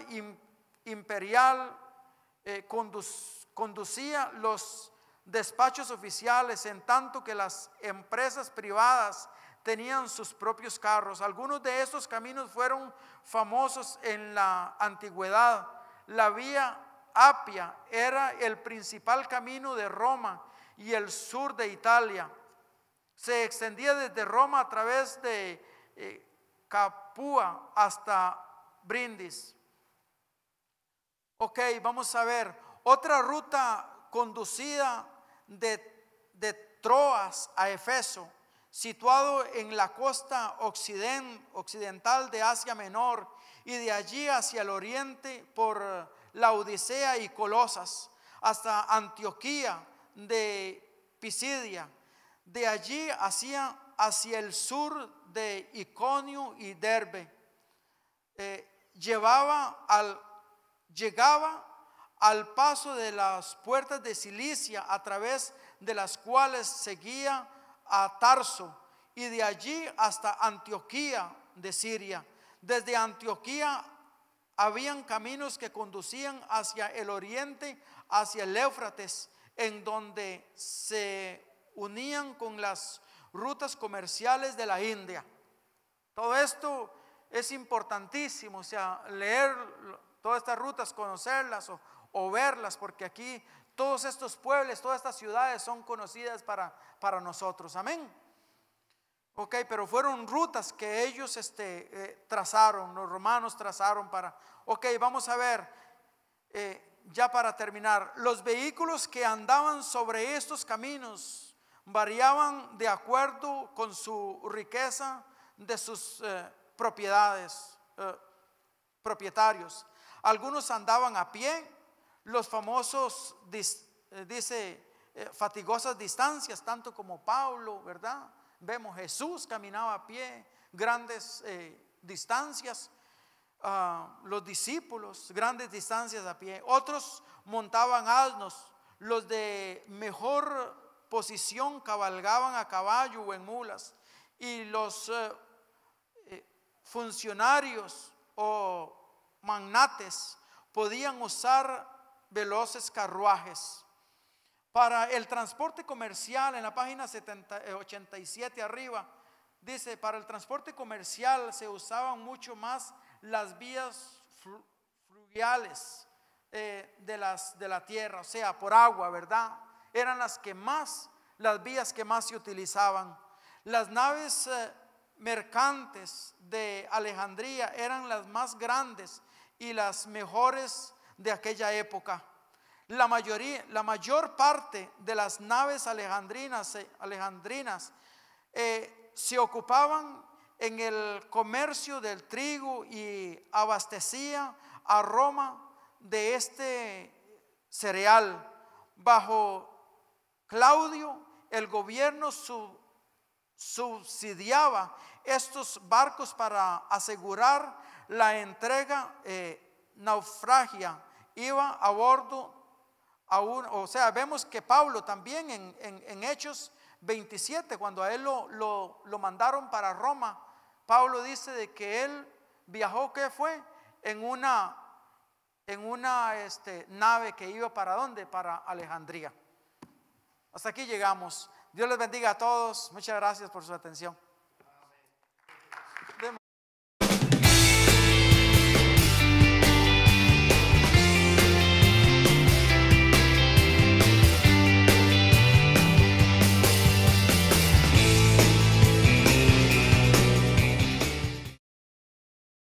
imperial conducía los despachos oficiales, en tanto que las empresas privadas tenían sus propios carros. Algunos de estos caminos fueron famosos en la antigüedad. La vía Apia era el principal camino de Roma y el sur de Italia. Se extendía desde Roma a través de Capua hasta Brindis. Ok, vamos a ver. Otra ruta conducida de Troas a Efeso, situado en la costa occidental de Asia Menor, y de allí hacia el oriente por Laodicea y Colosas, hasta Antioquía de Pisidia. De allí hacia el sur de Iconio y Derbe. Llegaba al paso de las puertas de Cilicia, a través de las cuales seguía a Tarso, y de allí hasta Antioquía de Siria. Desde Antioquía habían caminos que conducían hacia el oriente, hacia el Éufrates, en donde se unían con las rutas comerciales de la India. Todo esto es importantísimo, o sea, leer todas estas rutas, conocerlas o verlas, porque aquí todos estos pueblos, todas estas ciudades son conocidas para nosotros. Amén. Ok, pero fueron rutas que ellos trazaron, los romanos trazaron para. Ok, vamos a ver, ya para terminar, los vehículos que andaban sobre estos caminos variaban de acuerdo con su riqueza de sus propietarios. Algunos andaban a pie, los famosos, fatigosas distancias, tanto como Pablo, ¿verdad? Vemos Jesús caminaba a pie, grandes distancias. Los discípulos, grandes distancias a pie. Otros montaban asnos. Los de mejor posición cabalgaban a caballo o en mulas. Y los funcionarios o magnates podían usar veloces carruajes. Para el transporte comercial, en la página 87 arriba, dice: para el transporte comercial se usaban mucho más las vías fluviales de la tierra, o sea, por agua, ¿verdad? Eran las vías que más se utilizaban. Las naves mercantes de Alejandría eran las más grandes y las mejores de aquella época. La mayor parte de las naves alejandrinas se ocupaban en el comercio del trigo y abastecía a Roma de este cereal. Bajo Claudio, el gobierno subsidiaba estos barcos para asegurar la entrega naufragia. Iba a bordo o sea, vemos que Pablo también en Hechos 27, cuando a él lo mandaron para Roma, Pablo dice de que él viajó, ¿qué fue? En una nave que iba ¿para dónde? Para Alejandría. Hasta aquí llegamos. Dios les bendiga a todos. Muchas gracias por su atención.